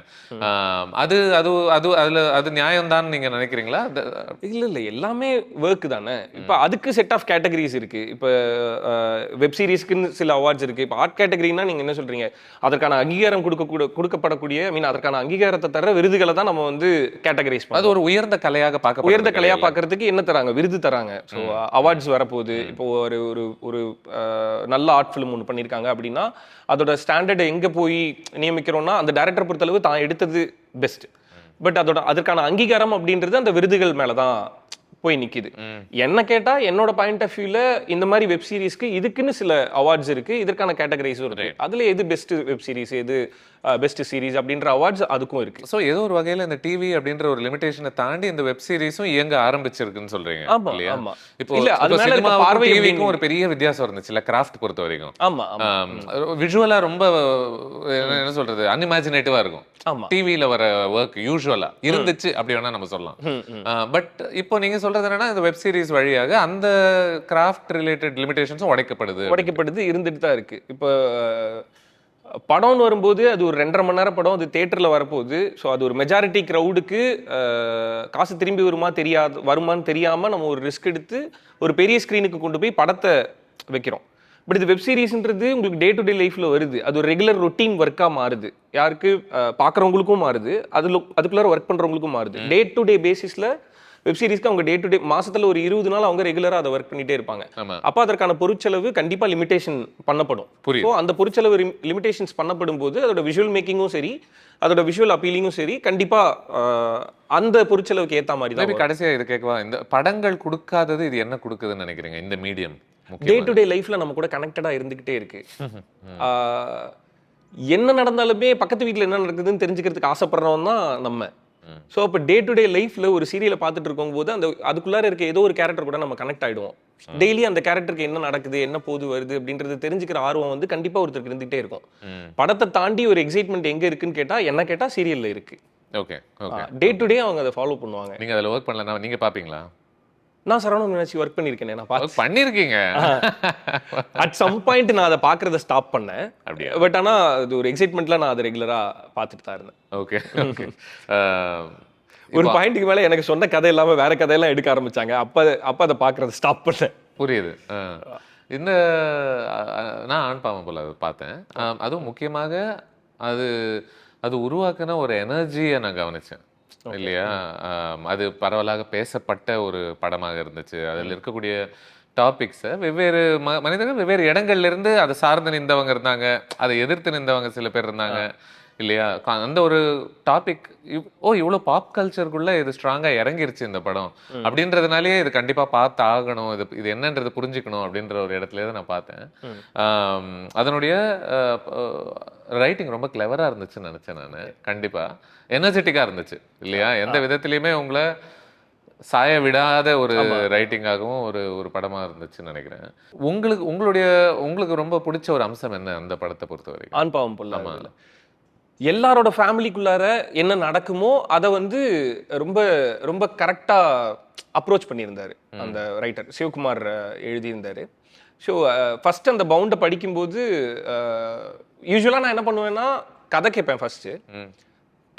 அது அது அது அதுல அது நியாயம்தான் நீங்க நினைக்கிறீங்களா? இல்லை எல்லாமே ஒர்க் தானே. இப்போ அதுக்கு செட் ஆஃப் கேட்டகரிஸ் இருக்கு. இப்போ வெப் சீரிஸ்க்குன்னு சில அவார்ட்ஸ் இருக்கு. இப்போ ஆர்ட் கேட்டகரினா நீங்க என்ன சொல்றீங்க, அதற்கான அங்கீகாரம் கொடுக்கப்படக்கூடிய அதற்கான அங்கீகாரத்தை தர விருதுகளை தான் நம்ம வந்து கேட்டகரைஸ் பண்ணோம். அது ஒரு உயர்ந்த கலையாக பார்க்க உயர்ந்த கலையா பார்க்கறதுக்கு என்ன தராங்க, விருது தராங்க. ஸோ அவார்ட்ஸ் வரப்போகுது. இப்போ ஒரு ஒரு ஒரு நல்ல ஆர்ட் ஃபிலிம் ஒன்று பண்ணியிருக்காங்க அப்படின்னா அதோட ஸ்டாண்டர்ட் எங்க போய் நியமிக்கிறோம்னா அந்த டைரக்டர் பொறுத்தளவு தான் எடுத்தது பெஸ்ட். பட் அதற்கான அங்கீகாரம் அப்படின்றது அந்த விருதுகள் மேலதான் போய் நிக்குது. என்ன கேட்டா என்னோட பாயிண்ட் ஆஃப் வியூல இந்த மாதிரி வெப் சீரிஸ்க்கு இதுக்குன்னு சில அவார்ட்ஸ் இருக்கு, இதற்கான கேட்டகரைஸும் இருக்கு. அதுல எது பெஸ்ட் வெப் சீரிஸ், எது பெஸ்ட் சீரிஸ் அப்படின்ற அவார்ட்ஸ் அதுக்கும் இருக்கு. ஸோ ஏதோ ஒரு வகையில இந்த டிவி அப்படின்ற ஒரு லிமிடேஷனை தாண்டி இந்த வெப் சீரிஸும் இயங்க ஆரம்பிச்சிருக்குன்னு சொல்றீங்க இல்லையா? இப்போ இல்ல அது மேல பார்வை டிவிக்கும் ஒரு பெரிய வித்தியாசம் இருந்துச்சுல கிராஃப்ட் பொறுத்த வரைக்கும். ஆமா விஷுவலா ரொம்ப என்ன சொல்றது அன்இமேஜினேட்டிவா இருக்கும். டிவில வர ஒர்க் யூசுவலா இருந்துச்சு அப்படி வேணா நம்ம சொல்லலாம். பட் இப்போ நீங்க சொல்றது என்னன்னா இந்த வெப் சீரிஸ் வழியாக அந்த கிராஃப்ட் ரிலேட்டட் லிமிடேஷன்ஸும் உடைக்கப்படுது இருந்துட்டு தான் இருக்கு. இப்போ படம்னு வரும்போது அது ஒரு 2.5 மணி நேரம் படம், அது தியேட்டர்ல வரப்போகுது. ஸோ அது ஒரு மெஜாரிட்டி க்ரௌடுக்கு காசு திரும்பி வருமான்னு தெரியாம நம்ம ஒரு ரிஸ்க் எடுத்து ஒரு பெரிய ஸ்க்ரீனுக்கு கொண்டு போய் படத்தை வைக்கிறோம். பட் இது வெப் சீரிஸ்ன்றது உங்களுக்கு டே டு டே லைஃப்ல வருது. அது ஒரு ரெகுலர் ரொட்டீன் ஒர்க்கா மாறுது. யாருக்கு பார்க்குறவங்களுக்கும் மாறுது, அதுக்குள்ளார ஒர்க் பண்றவங்களுக்கும் மாறுது. டே டு டே பேசிஸ்ல வெப் சீரிஸ்க்கு அவங்க டே டு டே மாசத்துல ஒரு 20 நாள் அவங்க ரெகுலரா அதை ஒர்க் பண்ணிட்டே இருப்பாங்க. அப்ப அதற்கான பொருட்செலவு கண்டிப்பா லிமிடேஷன் பண்ணப்படும். ஸோ அந்த பொருட்செலவு லிமிடேஷன்ஸ் பண்ணப்படும் போது அதோட விஷுவல் மேக்கிங்கும் சரி, அதோட விஷுவல் அப்பீலிங்கும் சரி, கண்டிப்பா அந்த பொருட்செலவுக்கு ஏத்த மாதிரி தான். கடைசியா இது கேட்கவா, இந்த படங்கள் கொடுக்காதது இது என்ன கொடுக்குதுன்னு நினைக்கிறீங்க? இந்த மீடியம் டே டு டே லைஃப்ல நம்ம கூட கனெக்டடா இருந்துகிட்டே இருக்கு. என்ன நடந்தாலுமே பக்கத்து வீட்டுல என்ன நடக்குதுன்னு தெரிஞ்சுக்கிறதுக்கு ஆசைப்படுறவன் தான் நம்ம. ஸோ அப்போ டே டு டே லைஃப்ல ஒரு சீரியலை பார்த்துட்டு இருக்கும் போது அதுக்குள்ளார இருக்க ஏதோ ஒரு கேரக்டர் கூட நம்ம கனெக்ட் ஆயிடுவோம். டெய்லி அந்த கேரக்டருக்கு என்ன நடக்குது, என்ன போது வருது அப்படின்றது தெரிஞ்சுக்கிற ஆர்வம் வந்து கண்டிப்பா ஒருத்தருக்கு இருந்துகிட்டே இருக்கும். படத்தை தாண்டி ஒரு எக்ஸைட்மெண்ட் எங்க இருக்குன்னு கேட்டா என்ன கேட்டா சீரியல்ல இருக்கு. ஓகே டே டு டே அவங்க அதை ஃபாலோ பண்ணுவாங்க. நீங்க அதில் ஒர்க் பண்ணலன்னா நீங்க பாப்பீங்களா? நான் சரவணன் மீனாட்சி ஒர்க் பண்ணியிருக்கேன். நான் பண்ணிருக்கீங்க. அட் சம் பாயிண்ட் நான் அதை பார்க்கறத ஸ்டாப் பண்ணேன். அப்படியே பட் ஆனால் அது ஒரு எக்ஸைட்மெண்ட்ல நான் அதை ரெகுலரா பார்த்துட்டு தான் இருந்தேன். ஓகே ஒரு பாயிண்ட்டுக்கு மேலே எனக்கு சொன்ன கதை இல்லாமல் வேற கதையெல்லாம் எடுக்க ஆரம்பிச்சாங்க. அப்போ அதை பார்க்கறத ஸ்டாப் பண்ணேன். புரியுது. இந்த நான் ஆண் பாவம் போல பார்த்தேன். அதுவும் முக்கியமாக அது உருவாக்குன ஒரு எனர்ஜியை நான் கவனிச்சேன் இல்லையா? அது பரவலாக பேசப்பட்ட ஒரு படமாக இருந்துச்சு. அதில் இருக்கக்கூடிய டாபிக்ஸை வெவ்வேறு மனிதர்கள் வெவ்வேறு இடங்கள்ல இருந்து அதை சார்ந்து நின்றவங்க இருந்தாங்க, அதை எதிர்த்து நின்றவங்க சில பேர் இருந்தாங்க இல்லையா? அந்த ஒரு டாபிக் இவ்வளோ பாப் கல்ச்சருக்குள்ள இது ஸ்ட்ராங்கா இறங்கிருச்சு இந்த படம் அப்படின்றதுனாலேயே இது கண்டிப்பா பார்த்து ஆகணும், இது என்னன்றது புரிஞ்சுக்கணும் அப்படின்ற ஒரு இடத்துல தான் நான் பார்த்தேன். அதனுடைய ரைட்டிங் ரொம்ப கிளவரா இருந்துச்சுன்னு நினைச்சேன் நான். கண்டிப்பா எனர்ஜெட்டிக்கா இருந்துச்சு இல்லையா? எந்த விதத்திலையுமே உங்களை சாய விடாத ஒரு ரைட்டிங்காகவும் ஒரு படமா இருந்துச்சுன்னு நினைக்கிறேன். உங்களுக்கு ரொம்ப பிடிச்ச ஒரு அம்சம் என்ன அந்த படத்தை பொறுத்த வரைக்கும்? ஆண் பாவம் பொல்லாததுல எல்லாரோட ஃபேமிலிக்குள்ளார என்ன நடக்குமோ அதை வந்து ரொம்ப ரொம்ப கரெக்டா அப்ரோச் பண்ணியிருந்தாரு அந்த ரைட்டர் சிவகுமார் எழுதியிருந்தாரு. ஸோ ஃபர்ஸ்ட் அந்த பவுண்டை படிக்கும்போது யூஸ்வலாக நான் என்ன பண்ணுவேன்னா கதை கேட்பேன். ஃபர்ஸ்ட்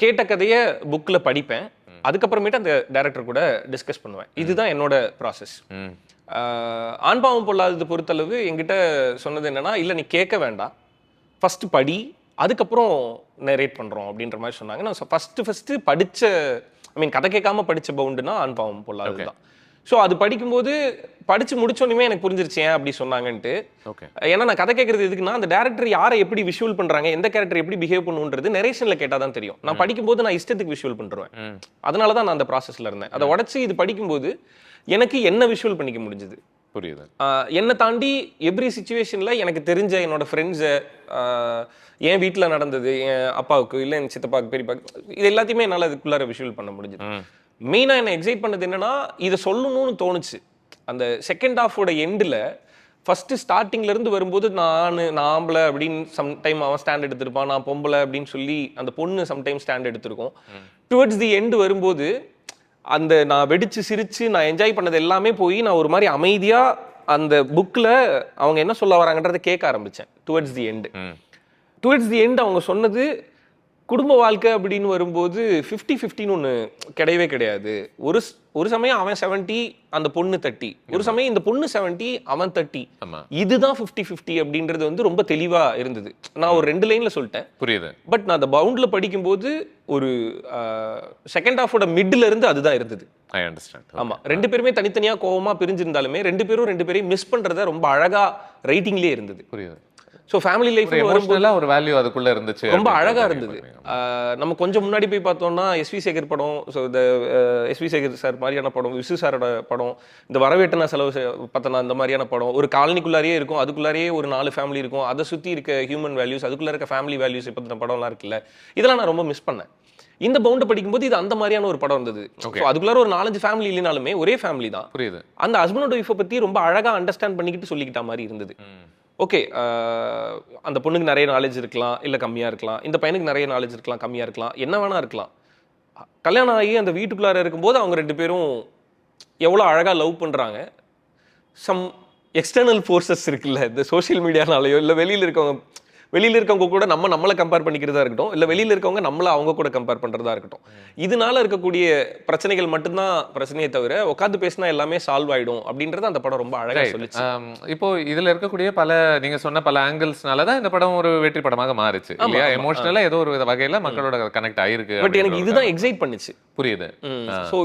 கேட்ட கதையை புக்கில் படிப்பேன், அதுக்கப்புறமேட்டு அந்த டைரக்டர் கூட டிஸ்கஸ் பண்ணுவேன். இதுதான் என்னோட ப்ராசஸ். ஆண் பாவம் பொல்லாதது பொறுத்தளவு என்கிட்ட சொன்னது என்னன்னா, இல்லை நீ கேட்க வேண்டாம், ஃபர்ஸ்ட் படி, அதுக்கப்புறம் நரேட் பண்ணுறோம் அப்படின்ற மாதிரி சொன்னாங்க. நான் ஃபஸ்ட்டு படித்த கதை கேட்காம படித்த பவுண்டுனா ஆண் பாவம் பொல்லாதது தான். ஸோ அது படிக்கும்போது படித்து முடிச்சோன்னுமே எனக்கு புரிஞ்சிருச்சு ஏன் அப்படி சொன்னாங்கன்ட்டு. ஏன்னா நான் கதை கேட்கறது எதுக்குன்னா அந்த டேரக்டர் யாரை எப்படி விஷுவல் பண்ணுறாங்க, எந்த கேரக்டர் எப்படி பிஹேவ் பண்ணுன்றது நரேஷனில் கேட்டால் தான் தெரியும். நான் படிக்கும்போது நான் இஷ்டத்துக்கு விஷுவல் பண்ணுறேன். அதனால தான் நான் அந்த ப்ராசஸில் இருந்தேன். அதை உடச்சி இது படிக்கும்போது எனக்கு என்ன விஷுவல் பண்ணிக்க முடிஞ்சுது. புரியுது. என்னை தாண்டி எவ்ரி சிச்சுவேஷனில் எனக்கு தெரிஞ்ச என்னோட ஃப்ரெண்ட்ஸை, என் வீட்டில் நடந்தது, என் அப்பாவுக்கு இல்லை என் சித்தப்பாவுக்கு பெரியப்பாவுக்கு, இது எல்லாத்தையுமே என்னால் அதுக்குள்ளார விஷுவல் பண்ண முடிஞ்சுது. மெயினாக என்னை எக்ஸைட் பண்ணது என்னன்னா, இதை சொல்லணும்னு தோணுச்சு. அந்த செகண்ட் ஹாஃபோட எண்டில் ஃபர்ஸ்ட் ஸ்டார்டிங்ல இருந்து வரும்போது நான் ஆம்பளை அப்படின்னு சம்டைம் அவன் ஸ்டாண்ட் எடுத்திருப்பான், நான் பொம்பளை அப்படின்னு சொல்லி அந்த பொண்ணு சம்டைம் ஸ்டாண்ட் எடுத்திருக்கோம். டுவர்ட்ஸ் தி எண்ட் வரும்போது அந்த நான் வெடிச்சு சிரிச்சு நான் என்ஜாய் பண்ணது எல்லாமே போய் நான் ஒரு மாதிரி அமைதியா அந்த புக்ல அவங்க என்ன சொல்ல வராங்கன்றதை கேட்க ஆரம்பிச்சேன். டுவர்ட்ஸ் தி எண்ட் அவங்க சொன்னது, குடும்ப வாழ்க்கை அப்படின்னு வரும்போது 50-50 ஒன்று கிடையவே கிடையாது. ஒரு சமயம் அவன் 70 அந்த பொண்ணு 30, ஒரு சமயம் இந்த பொண்ணு 70 அவன் 30, இதுதான் 50-50 அப்படின்றது வந்து ரொம்ப தெளிவா இருந்தது. நான் ஒரு 2 லைன்ல சொல்லிட்டேன், புரியுது. பட் நான் அந்த பவுண்ட்ல படிக்கும்போது ஒரு செகண்ட் ஹாஃபோட மிட்ல இருந்து அதுதான் இருந்தது. I understand. ஆமா, 2 பேருமே தனித்தனியா கோவமா பிரிஞ்சிருந்தாலுமே 2 பேரையும் மிஸ் பண்றத ரொம்ப அழகா ரைட்டிங்லேயே இருந்தது. புரியுது. ஸோ ஃபேமிலி லைஃப் எமோஷனலா ஒரு வேல்யூ அதுக்குள்ள இருந்துச்சு, ரொம்ப அழகா இருந்தது. நம்ம கொஞ்சம் முன்னாடி போய் பார்த்தோம்னா எஸ்வி சேகர் படம், ஸோ இந்த எஸ்வி சேகர் சார் மாதிரியான படம், விசு சாரோட படம், இந்த வரவேட்டனா செலவு பார்த்தனா இந்த மாதிரியான படம் ஒரு காலனிக்குள்ளாரியே இருக்கும், அதுக்குள்ளாரியே ஒரு 4 ஃபேமிலி இருக்கும், அதை சுற்றி இருக்க ஹியூமன் வேல்யூஸ், அதுக்குள்ள இருக்க ஃபேமிலி வேல்யூஸ் பற்றின படம்லாம் இருக்குல்ல, இதெல்லாம் நான் ரொம்ப மிஸ் பண்ணேன். இந்த பவுண்டை படிக்கும்போது இது அந்த மாதிரியான ஒரு படம் இருந்தது. அதுக்குள்ளார ஒரு 4-5 ஃபேமிலி இல்லைனாலுமே ஒரே ஃபேமிலி தான். புரியுது. அந்த ஹஸ்பண்ட் அண்ட் ஒய்ஃபை பற்றி ரொம்ப அழகா அண்டர்ஸ்டாண்ட் பண்ணிக்கிட்டு சொல்லிக்கிட்ட மாதிரி இருந்தது. ஓகே, அந்த பொண்ணுக்கு நிறைய நாலேஜ் இருக்கலாம், இல்லை கம்மியாக இருக்கலாம், இந்த பையனுக்கு நிறைய நாலேஜ் இருக்கலாம், கம்மியாக இருக்கலாம், என்ன வேணா இருக்கலாம். கல்யாணம் ஆகி அந்த வீட்டுக்குள்ளார இருக்கும்போது அவங்க 2 பேரும் எவ்வளோ அழகாக லவ் பண்ணுறாங்க. சம் எக்ஸ்டர்னல் ஃபோர்ஸஸ் இருக்குல்ல, இந்த சோஷியல் மீடியானாலேயோ இல்லை வெளியில் இருக்கவங்க கூட நம்மளை கம்பேர் பண்ணிக்கிறதா இருக்கட்டும், இல்லை வெளியில் இருக்கவங்க நம்மளை அவங்க கூட கம்பேர் பண்ணுறதா இருக்கட்டும், இதனால இருக்கக்கூடிய பிரச்சனைகள் மட்டும்தான் பிரச்சனையே தவிர உட்காந்து பேசினா எல்லாமே சால்வ் ஆயிடும் அப்படின்றத அந்த படம் ரொம்ப அழகாக சொல்லிச்சு. இப்போ இதுல இருக்கக்கூடிய நீங்க சொன்ன பல ஆங்கிள்ஸ்னால தான் இந்த படம் ஒரு வெற்றி படமாக மாறுச்சு இல்லையா? எமோஷனலா ஏதோ ஒரு வகையில மக்களோட கனெக்ட் ஆயிருக்கு. பட் எனக்கு இதுதான் எக்ஸைட் பண்ணுச்சு. புரியுது. ஸோ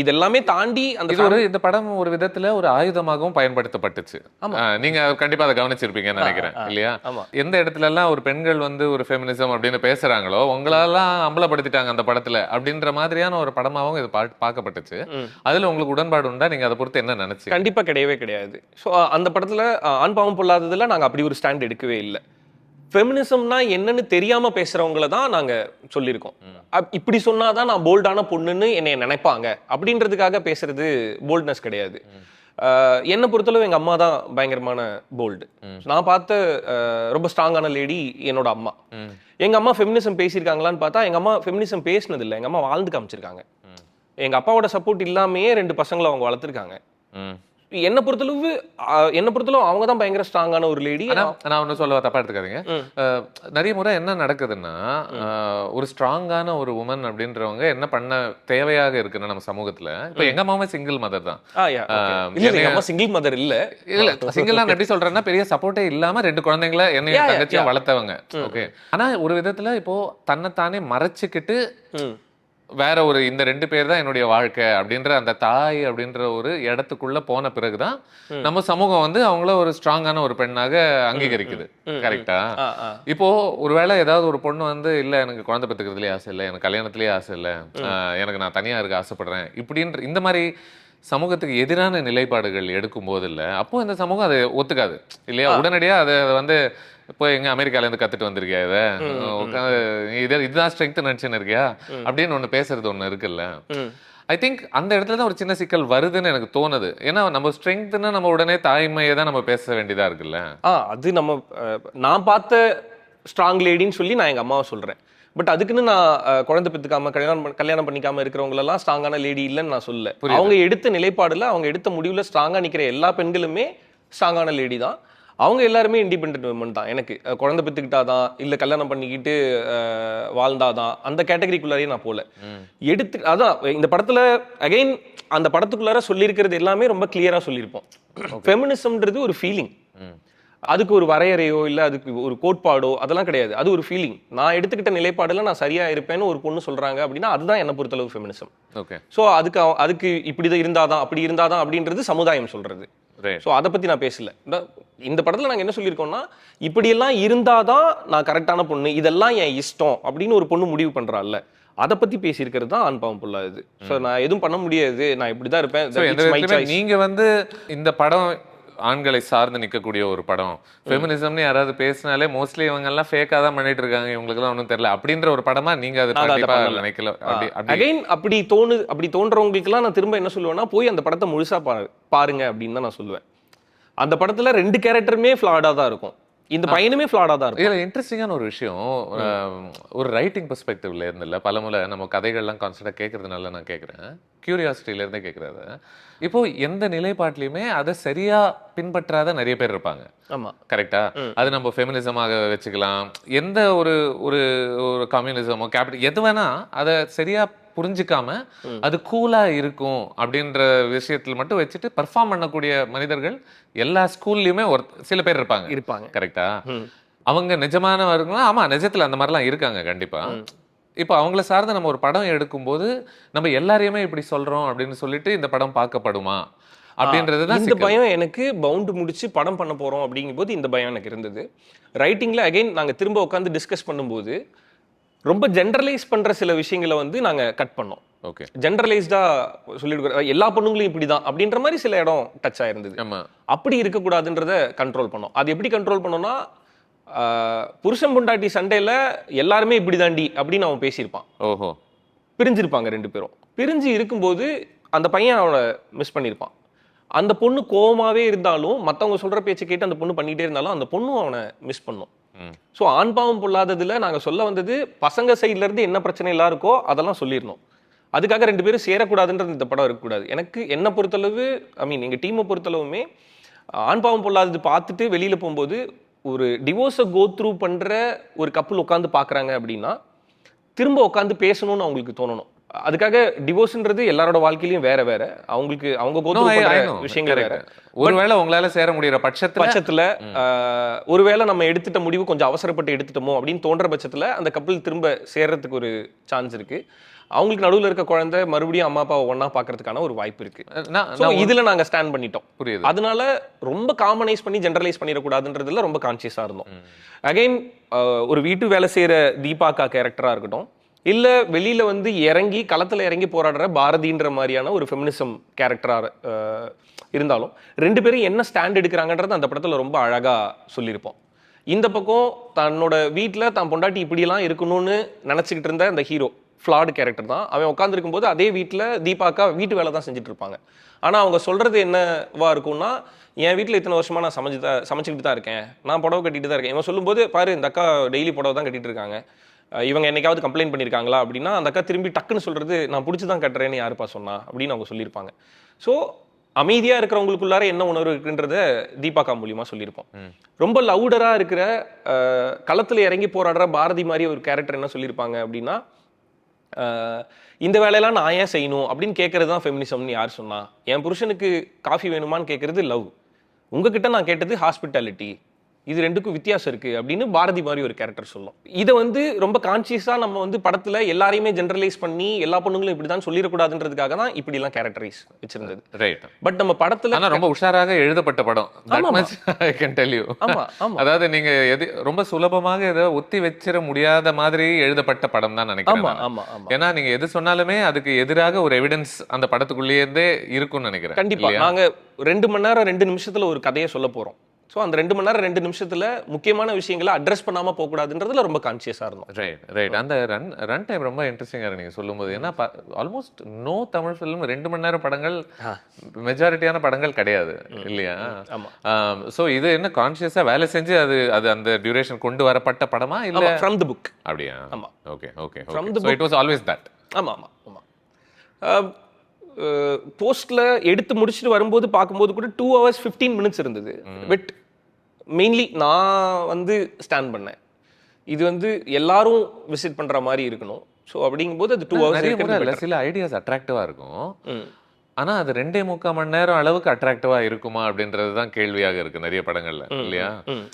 இதெல்லாமே தாண்டி இந்த படம் ஒரு விதத்துல ஒரு ஆயுதமாகவும் பயன்படுத்தப்பட்டுச்சு. நீங்க கண்டிப்பா அதை கவனிச்சிருப்பீங்கன்னு நினைக்கிறேன் இல்லையா? எந்த இடத்துல எல்லாம் ஒரு பெண்கள் வந்து ஒரு ஃபெமினிசம் அப்படின்னு பேசுறாங்களோ உங்களெல்லாம் அம்பலப்படுத்திட்டாங்க அந்த படத்துல அப்படின்ற மாதிரியான ஒரு படமாவும் இது பார்க்கப்பட்டுச்சு. அதுல உங்களுக்கு உடன்பாடு உண்டா? நீங்க அதை பொறுத்து என்ன நினைச்சு? கண்டிப்பா கிடையவே கிடையாது. ஸோ அந்த படத்துல ஆண் பாவம் பொல்லாததுல நாங்க அப்படி ஒரு ஸ்டாண்ட் எடுக்கவே இல்லை. ஃபெமினிசம்னா என்னன்னு தெரியாம பேசுறவங்கள தான் நாங்க சொல்லியிருக்கோம். இப்படி சொன்னாதான் நான் போல்டான பொண்ணுன்னு என்னை நினைப்பாங்க அப்படின்றதுக்காக பேசுறது போல்ட்னஸ் கிடையாது. என்னை பொறுத்தளவு எங்க அம்மா தான் பயங்கரமான போல்டு. நான் பார்த்த ரொம்ப ஸ்ட்ராங்கான லேடி என்னோட அம்மா. எங்க அம்மா ஃபெமினிசம் பேசியிருக்காங்களான்னு பார்த்தா எங்க அம்மா ஃபெமினிசம் பேசினது இல்லை, எங்க அம்மா வாழ்ந்து காமிச்சிருக்காங்க. எங்க அப்பாவோட சப்போர்ட் இல்லாமையே 2 பசங்களை அவங்க வளர்த்துருக்காங்க. என்னை பொறுத்தளவு அவங்க தான் பயங்கர ஸ்ட்ராங்கான ஒரு லேடி. நான் ஒன்றும் சொல்ல தப்பா எடுத்துக்காதீங்க. நிறைய முறை என்ன நடக்குதுன்னா, ஒரு ஸ்ட்ராங்கான ஒரு உமன் அப்படின்றவங்க என்ன பண்ண தேவையாக இருக்குன்னா நம்ம சமூகத்துல, இப்ப எங்க அம்மாவே சிங்கிள் மதர் தான். சிங்கிள் மதர் இல்ல சிங்கிள் எப்படி சொல்றேன்னா, பெரிய சப்போர்ட்டே இல்லாம 2 குழந்தைங்களை என்னைய தங்கச்சியா வளர்த்தவங்க. ஓகே, ஆனா ஒரு விதத்துல இப்போ தன்னைத்தானே மறைச்சுக்கிட்டு வேற ஒரு இந்த 2 பேர் தான் என்னுடைய வாழ்க்கை அப்படின்ற அந்த தாய் அப்படின்ற ஒரு இடத்துக்குள்ள போன பிறகுதான் நம்ம சமூகம் வந்து அவங்கள ஒரு ஸ்ட்ராங்கான ஒரு பெண்ணாக அங்கீகரிக்குது. கரெக்டா? இப்போ ஒருவேளை ஏதாவது ஒரு பொண்ணு வந்து இல்ல எனக்கு குழந்தை பெற்றுக்கிறதுலயே ஆசை இல்லை, எனக்கு கல்யாணத்திலேயே ஆசை இல்லை, எனக்கு நான் தனியா இருக்க ஆசைப்படுறேன் இப்படின்ற இந்த மாதிரி சமூகத்துக்கு எதிரான நிலைப்பாடுகள் எடுக்கும் போது இல்லை, அப்போ இந்த சமூகம் அதை ஒத்துக்காது இல்லையா? உடனடியா அதை வந்து இப்போ எங்க அமெரிக்கால இருந்து கத்துட்டு வந்திருக்கியா, இதுதான் ஸ்ட்ரென்த் நினைச்சுன்னு இருக்கியா அப்படின்னு ஒண்ணு பேசுறது ஒண்ணு இருக்குல்ல. ஐ திங்க் அந்த இடத்துல தான் ஒரு சின்ன சிக்கல் வருதுன்னு எனக்கு தோணுது. ஏன்னா நம்ம ஸ்ட்ரென்த்னா நம்ம உடனே தாய்மையை தான் நம்ம பேச வேண்டியதா இருக்குல்ல. அது நான் பார்த்த ஸ்ட்ராங் லேடின்னு சொல்லி நான் எங்க அம்மாவை சொல்றேன். பட் அதுக்குன்னு நான் குழந்தை பெற்றுக்காம கல்யாணம் பண்ணிக்காம இருக்கிறவங்களெல்லாம் ஸ்ட்ராங்கான லேடி இல்லைன்னு நான் சொல்லல. அவங்க எடுத்த நிலைப்பாடுல, அவங்க எடுத்த முடிவுல ஸ்ட்ராங்கா நிக்கிற எல்லா பெண்களுமே ஸ்ட்ராங்கான லேடி தான். அவங்க எல்லாருமே இண்டிபெண்டன்ட் விமன் தான். எனக்கு குழந்தை பெற்றுக்கிட்டாதான் இல்லை கல்யாணம் பண்ணிக்கிட்டு வாழ்ந்தாதான் அந்த கேட்டகரிக்குள்ளாரையே நான் போல அதான் இந்த படத்துல அகைன் அந்த படத்துக்குள்ளார சொல்லியிருக்கிறது எல்லாமே ரொம்ப கிளியரா சொல்லியிருப்போம். ஃபெமினிசம்ன்றது ஒரு ஃபீலிங், அதுக்கு ஒரு வரையறையோ இல்லை அதுக்கு ஒரு கோட்பாடோ அதெல்லாம் கிடையாது. அது ஒரு ஃபீலிங். நான் எடுத்துக்கிட்ட நிலைப்பாடுல நான் சரியா இருப்பேன்னு ஒரு பொண்ணு சொல்றாங்க அப்படின்னா அதுதான் என்ன பொறுத்தளவு ஃபெமினிசம். ஓகே, ஸோ அதுக்கு இப்படிதான் இருந்தாதான் அப்படி இருந்தாதான் அப்படின்றது சமுதாயம் சொல்றது. ஸோ அதை பத்தி நான் பேசல. இந்த படத்துல நாங்க என்ன சொல்லியிருக்கோம்னா, இப்படியெல்லாம் இருந்தாதான் நான் கரெக்டான பொண்ணு, இதெல்லாம் என் இஷ்டம் அப்படின்னு ஒரு பொண்ணு முடிவு பண்றாள்ல, அதை பத்தி பேசியிருக்கிறது தான் ஆண் பாவம் பொல்லாதது. ஸோ நான் எதுவும் பண்ண முடியாது, நான் இப்படிதான் இருப்பேன். நீங்க வந்து இந்த படம் ஆண்களை சார்ந்து நிற்கக்கூடிய ஒரு படம், ஃபெமினிசம்னு யாராவது பேசினாலே மோஸ்ட்லி இவங்க எல்லாம் ஃபேக்கா தான் பண்ணிட்டு இருக்காங்க, இவங்களுக்கு எல்லாம் ஒன்றும் தெரியல அப்படின்ற ஒரு படமா நீங்க அது நினைக்கல? அகைன் அப்படி தோன்றவங்களுக்கு எல்லாம் நான் திரும்ப என்ன சொல்லுவேன்னா, போய் அந்த படத்தை முழுசா பாருங்க அப்படின்னு தான் நான் சொல்லுவேன். அந்த படத்துல 2 கேரக்டருமே ஃப்ளாடா தான் இருக்கும். இந்த பையனுமே ஃப்ளாடா தான் இருக்கும். இதில் இன்ட்ரெஸ்டிங்கான ஒரு விஷயம், ஒரு ரைட்டிங் பெர்ஸ்பெக்டிவ்ல இருந்தில்ல பலமுறை நம்ம கதைகள்லாம் கான்ஸ்டன்டாக கேட்கறதுனால நான் கேட்குறேன், கியூரியாசிட்டியிலேருந்தே கேட்குறது. இப்போ எந்த நிலைப்பாட்டிலையுமே அதை சரியா பின்பற்றாத நிறைய பேர் இருப்பாங்க. ஆமா, கரெக்டா? அது நம்ம ஃபெமினிசமாக வச்சுக்கலாம், எந்த ஒரு ஒரு ஒரு கம்யூனிசமோ கேபிட்டல் எது வேணா அதை சரியா புரிஞ்சுக்காம அது கூலா இருக்கும் அப்படின்ற விஷயத்துல மட்டும் வச்சுட்டு பெர்ஃபார்ம் பண்ணக்கூடிய மனிதர்கள் எல்லா ஸ்கூல்லையுமே சில பேர் இருப்பாங்க. கரெக்டா? அவங்க நிஜமானவர்களா? ஆமா, நிஜத்துல அந்த மாதிரிலாம் இருக்காங்க கண்டிப்பா. இப்போ அவங்கள சார்ந்து நம்ம ஒரு படம் எடுக்கும்போது நம்ம எல்லாரையுமே இப்படி சொல்றோம் அப்படின்னு சொல்லிட்டு இந்த படம் பார்க்கப்படுமா அப்படின்றது தான் இந்த பயம் எனக்கு. பவுண்ட் முடிச்சு படம் பண்ண போறோம் அப்படிங்கும்போது இந்த பயம் எனக்கு இருந்தது. ரைட்டிங்ல அகைன் நாங்க திரும்ப உட்காந்து டிஸ்கஸ் பண்ணும்போது ரொம்ப ஜென்ரலைஸ் பண்ற சில விஷயங்களை வந்து நாங்க கட் பண்ணோம். ஓகே, ஜென்ரலைஸ்டா சொல்லிட்டு எல்லா பொண்ணுங்களும் இப்படிதான் அப்படின்ற மாதிரி சில இடம் டச் ஆயிருந்தது. ஆமா, அப்படி இருக்கக்கூடாதுன்றத கண்ட்ரோல் பண்ணோம். அது எப்படி கண்ட்ரோல் பண்ணோம்னா, புருஷன் பொண்டாட்டி சண்டையில எல்லாருமே இப்படி தாண்டி அப்படின்னு அவன் பேசியிருப்பான். ஓஹோ, பிரிஞ்சிருப்பாங்க 2 பேரும். பிரிஞ்சு இருக்கும்போது அந்த பையன் அவனை மிஸ் பண்ணியிருப்பான். அந்த பொண்ணு கோவமாவே இருந்தாலும் மற்றவங்க சொல்ற பேச்சை கேட்டு அந்த பொண்ணு பண்ணிட்டே இருந்தாலும் அந்த பொண்ணும் அவனை மிஸ் பண்ணும். ஸோ ஆண் பாவம் பொல்லாததுல நாங்க சொல்ல வந்தது, பசங்க சைட்ல இருந்து என்ன பிரச்சனை எல்லாம் இருக்கோ அதெல்லாம் சொல்லிடணும். அதுக்காக 2 பேரும் சேரக்கூடாதுன்றது இந்த படம் இருக்கக்கூடாது. எனக்கு என்ன பொறுத்தளவு, ஐ மீன் எங்க டீமை பொறுத்தளவுமே, ஆண் பாவம் பொல்லாதது பார்த்துட்டு வெளியில போகும்போது ஒரு டிவோர்ஸை கோ த்ரூ பண்ற ஒரு கப்புள் உட்காந்து பாக்குறாங்க அப்படின்னா திரும்ப உட்காந்து பேசணும்னு அவங்களுக்கு தோணணும். அதுக்காக டிவோர்ஸ்ன்றது எல்லாரோட வாழ்க்கையிலும் வேற வேற, அவங்களுக்கு அவங்க கோ த்ரூ பண்ற விஷயங்கள் வேற. ஒருவேளை உங்களால சேர முடியற பட்சத்துல ஒருவேளை நம்ம எடுத்துட்ட முடிவு கொஞ்சம் அவசரப்பட்டு எடுத்துட்டோமோ அப்படின்னு தோன்ற பட்சத்துல அந்த கப்பல் திரும்ப சேர்றதுக்கு ஒரு சான்ஸ் இருக்கு. அவங்களுக்கு நடுவில் இருக்க குழந்தை மறுபடியும் அம்மா அப்பாவை ஒன்னா பாக்குறதுக்கான ஒரு வாய்ப்பு இருக்கு. இதுல நாங்க ஸ்டாண்ட் பண்ணிட்டோம். புரியுது. அதனால ரொம்ப காமனைஸ் பண்ணி ஜெனரலைஸ் பண்ணிடக்கூடாதுன்றதுல ரொம்ப கான்சியஸா இருந்தோம். அகைன் ஒரு வீட்டு வேலை செய்யற தீபாக்கா கேரக்டரா இருக்கட்டும், இல்ல வெளியில வந்து இறங்கி களத்துல இறங்கி போராடுற பாரதின்ற மாதிரியான ஒரு ஃபெமினிசம் கேரக்டரா இருந்தாலும் 2 பேரும் என்ன ஸ்டாண்ட் எடுக்கிறாங்கன்றது அந்த படத்துல ரொம்ப அழகா சொல்லியிருப்போம். இந்த பக்கம் தன்னோட வீட்டுல தான் பொண்டாட்டி இப்படியெல்லாம் இருக்கணும்னு நினைச்சுக்கிட்டு இருந்த அந்த ஹீரோ ஃப்ளாடு கேரக்டர் தான். அவன் உட்காந்துருக்கும் போது அதே வீட்டில் தீபாக்கா வீட்டு வேலை தான் செஞ்சுட்டு இருப்பாங்க. ஆனால் அவங்க சொல்றது என்னவா இருக்கும்னா, என் வீட்டில் இத்தனை வருஷமா நான் சமைச்சுக்கிட்டு தான் இருக்கேன், நான் புடவை கட்டிட்டு தான் இருக்கேன். இவன் சொல்லும்போது பாரு இந்த அக்கா டெய்லி புடவை தான் கட்டிட்டு இருக்காங்க, இவங்க என்னைக்காவது கம்ப்ளைண்ட் பண்ணியிருக்காங்களா அப்படின்னா அந்த அக்கா திரும்பி டக்குன்னு சொல்றது, நான் பிடிச்சி தான் கட்டுறேன்னு யாருப்பா சொன்னா அப்படின்னு அவங்க சொல்லியிருப்பாங்க. ஸோ அமைதியா இருக்கிறவங்களுக்குள்ளார என்ன உணர்வு இருக்குன்றத தீபாக்கா மூலியமா சொல்லியிருப்போம். ரொம்ப லவுடரா இருக்கிற களத்துல இறங்கி போராடுற பாரதி மாதிரி ஒரு கேரக்டர் என்ன சொல்லியிருப்பாங்க அப்படின்னா, இந்த வேலையெல்லாம் நான் ஏன் செய்யணும் அப்படின்னு கேட்கறது தான் ஃபெமினிசம்னு யார் சொன்னா? என் புருஷனுக்கு காஃபி வேணுமான்னு கேட்கறது லவ், உங்ககிட்ட நான் கேட்டது ஹாஸ்பிட்டாலிட்டி, இது 2க்கும் வித்தியாசம் இருக்கு அப்படின்னு பாரதி மாதிரி ஒரு கேரக்டர் சொல்லும். இதை வந்து ரொம்ப கான்சியஸா நம்ம வந்து படத்துல எல்லாரையுமே ஜெனரலைஸ் பண்ணி எல்லா பொண்ணுங்களும் இப்படிதான் சொல்லிடக்கூடாதுன்றதுக்காக தான் இப்படி எல்லாம் கேரக்டரைஸ் வச்சிருந்தது. ரைட். பட் நம்ம படத்துல ரொம்ப உஷாராக எழுதப்பட்ட படம். I can tell you. அதாவது நீங்க ரொம்ப சுலபமாக இதை ஒத்தி வச்சிட முடியாத மாதிரி எழுதப்பட்ட படம் தான் நினைக்கிறேன். ஏன்னா நீங்க எது சொன்னாலுமே அதுக்கு எதிராக ஒரு எவிடன்ஸ் அந்த படத்துக்குள்ளேயே இருக்கும்னு நினைக்கிறேன். கண்டிப்பா. நாங்க 2 மணி நேரம் 2 நிமிஷத்துல ஒரு கதையை சொல்ல போறோம். ஸோ அந்த 2 மணி நேரம் 2 நிமிஷத்துல முக்கியமான விஷயங்களை அட்ரஸ் பண்ணாம போகக்கூடாதுன்றதுல ரொம்ப கான்சியஸா இருந்தோம். ரைட். அந்த ரன் டைம் ரொம்ப இன்ட்ரெஸ்டிங்காக நீங்க சொல்லும்போது, ஏன்னா ஆல்மோஸ்ட் நோ தமிழ் ஃபிலிம் 2 மணி நேரம் படங்கள் மெஜாரிட்டியான படங்கள் கிடையாது இல்லையா? ஸோ இது என்ன கான்சியஸா வேலை செஞ்சு அது அந்த டியூரேஷன் கொண்டு வரப்பட்ட படமா இல்ல ஃப்ரம் தி புக்? அப்படியா? ஆமா. Okay. So it was always that. ஆமா. போஸ்ட்ல எடுத்து முடிச்சுட்டு வரும்போது பார்க்கும்போது கூட 2 hours 15 minutes இருந்தது. பட் மெயின்லி நான் வந்து ஸ்டாண்ட் பண்ணேன், இது வந்து எல்லாரும் விசிட் பண்ற மாதிரி இருக்கணும். ஸோ அப்படிங்கும்போது அது 2 hours. சில ஐடியாஸ் அட்ராக்டிவா இருக்கும், ஆனா அது 2.25 மணி நேரம் அளவுக்கு அட்ராக்டிவா இருக்குமா அப்படின்றது தான் கேள்வியாக இருக்கு நிறைய படங்கள்ல இல்லையா?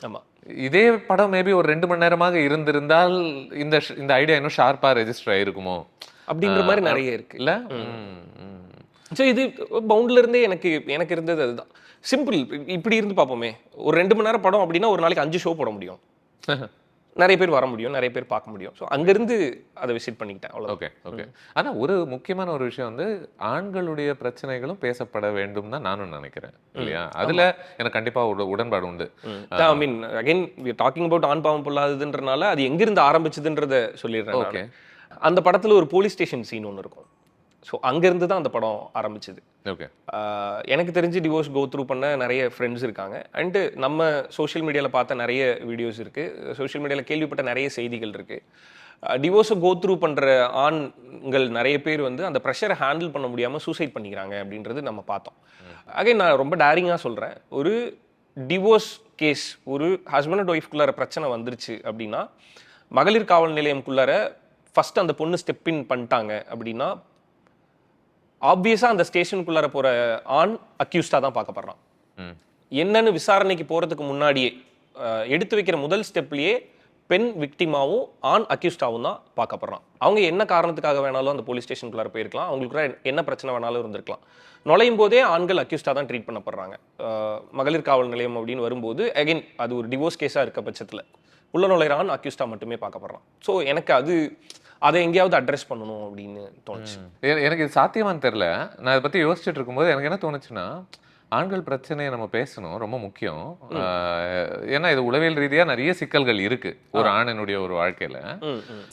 ஆமா. இதே படம் மேபி ஒரு 2 மணி நேரமாக இருந்திருந்தால் இந்த ஐடியா இன்னும் ஷார்ப்பா ரெஜிஸ்டர் ஆயிருக்குமோ அப்படின்ற மாதிரி நிறைய இருக்கு இல்ல? ஸோ இது பவுண்ட்ல இருந்தே எனக்கு இருந்தது அதுதான். சிம்பிள். இப்படி இருந்து பார்ப்போமே, ஒரு 2 மணி நேரம் படம் அப்படின்னா ஒரு நாளைக்கு 5 ஷோ போட முடியும், நிறைய பேர் வர முடியும், நிறைய பேர் பார்க்க முடியும். ஸோ அங்கிருந்து அதை விசிட் பண்ணிக்கிட்டேன். அவ்வளோ. ஓகே. ஆனா ஒரு முக்கியமான ஒரு விஷயம் வந்து ஆண்களுடைய பிரச்சனைகளும் பேசப்பட வேண்டும் தான் நானும் நினைக்கிறேன் இல்லையா? அதுல எனக்கு கண்டிப்பா உடன்பாடு உண்டு. I mean again we are talking about ஆண் பாவம் பொல்லாததுன்றனால அது எங்கிருந்து ஆரம்பிச்சதுன்றத சொல்லிடுறேன். ஓகே. அந்த படத்துல ஒரு போலீஸ் ஸ்டேஷன் சீன் ஒன்று இருக்கும். ஸோ அங்கேருந்து தான் அந்த படம் ஆரம்பிச்சது. ஓகே. எனக்கு தெரிஞ்சு டிவோர்ஸ் கோ த்ரூ பண்ண நிறைய ஃப்ரெண்ட்ஸ் இருக்காங்க. அண்டு நம்ம சோஷியல் மீடியாவில் பார்த்த நிறைய வீடியோஸ் இருக்குது, சோஷியல் மீடியாவில் கேள்விப்பட்ட நிறைய செய்திகள் இருக்குது. டிவோர்ஸை கோ த்ரூ பண்ணுற ஆண்கள் நிறைய பேர் வந்து அந்த ப்ரெஷரை ஹேண்டில் பண்ண முடியாமல் சூசைட் பண்ணிக்கிறாங்க அப்படின்றது நம்ம பார்த்தோம். அகைன் நான் ரொம்ப டேரிங்காக சொல்கிறேன், ஒரு டிவோர்ஸ் கேஸ் ஒரு ஹஸ்பண்ட் அண்ட் ஒய்ஃப்குள்ளார பிரச்சனை வந்துருச்சு அப்படின்னா மகளிர் காவல் நிலையம்குள்ளார ஃபஸ்ட் அந்த பொண்ணு ஸ்டெப் இன் பண்ணிட்டாங்க அப்படின்னா ஆப்வியஸாக அந்த ஸ்டேஷனுக்குள்ளார போகிற ஆண் அக்யூஸ்டாக தான் பார்க்கப்படுறான். என்னன்னு விசாரணைக்கு போகிறதுக்கு முன்னாடியே எடுத்து வைக்கிற முதல் ஸ்டெப்லேயே பெண் விக்டிமாவும் ஆண் அக்யூஸ்டாவும் தான் பார்க்கப்படுறான். அவங்க என்ன காரணத்துக்காக வேணாலும் அந்த போலீஸ் ஸ்டேஷனுக்குள்ளார போயிருக்கலாம், அவங்களுக்கு என்ன பிரச்சனை வேணாலும் இருந்திருக்கலாம். நுழையும் போதே ஆண்கள் அக்யூஸ்டாக தான் ட்ரீட் பண்ணப்படுறாங்க. மகளிர் காவல் நிலையம் அப்படின்னு வரும்போது அகைன் அது ஒரு டிவோர்ஸ் கேஸாக இருக்க பட்சத்தில் உள்ள நுழையிற ஆண் அக்யூஸ்டாக மட்டுமே பார்க்கப்படுறான். ஸோ எனக்கு அதை எங்கேயாவது அட்ரஸ் பண்ணணும் அப்படின்னு தோணுச்சு. எனக்கு இது சாத்தியமானு தெரியல. நான் இதை பற்றி யோசிச்சுட்டு இருக்கும்போது எனக்கு என்ன தோணுச்சுன்னா, ஆண்கள் பிரச்சனையை நம்ம பேசணும், ரொம்ப முக்கியம். ஏன்னா இது உளவியல் ரீதியா நிறைய சிக்கல்கள் இருக்கு ஒரு ஆணினுடைய ஒரு வாழ்க்கையில.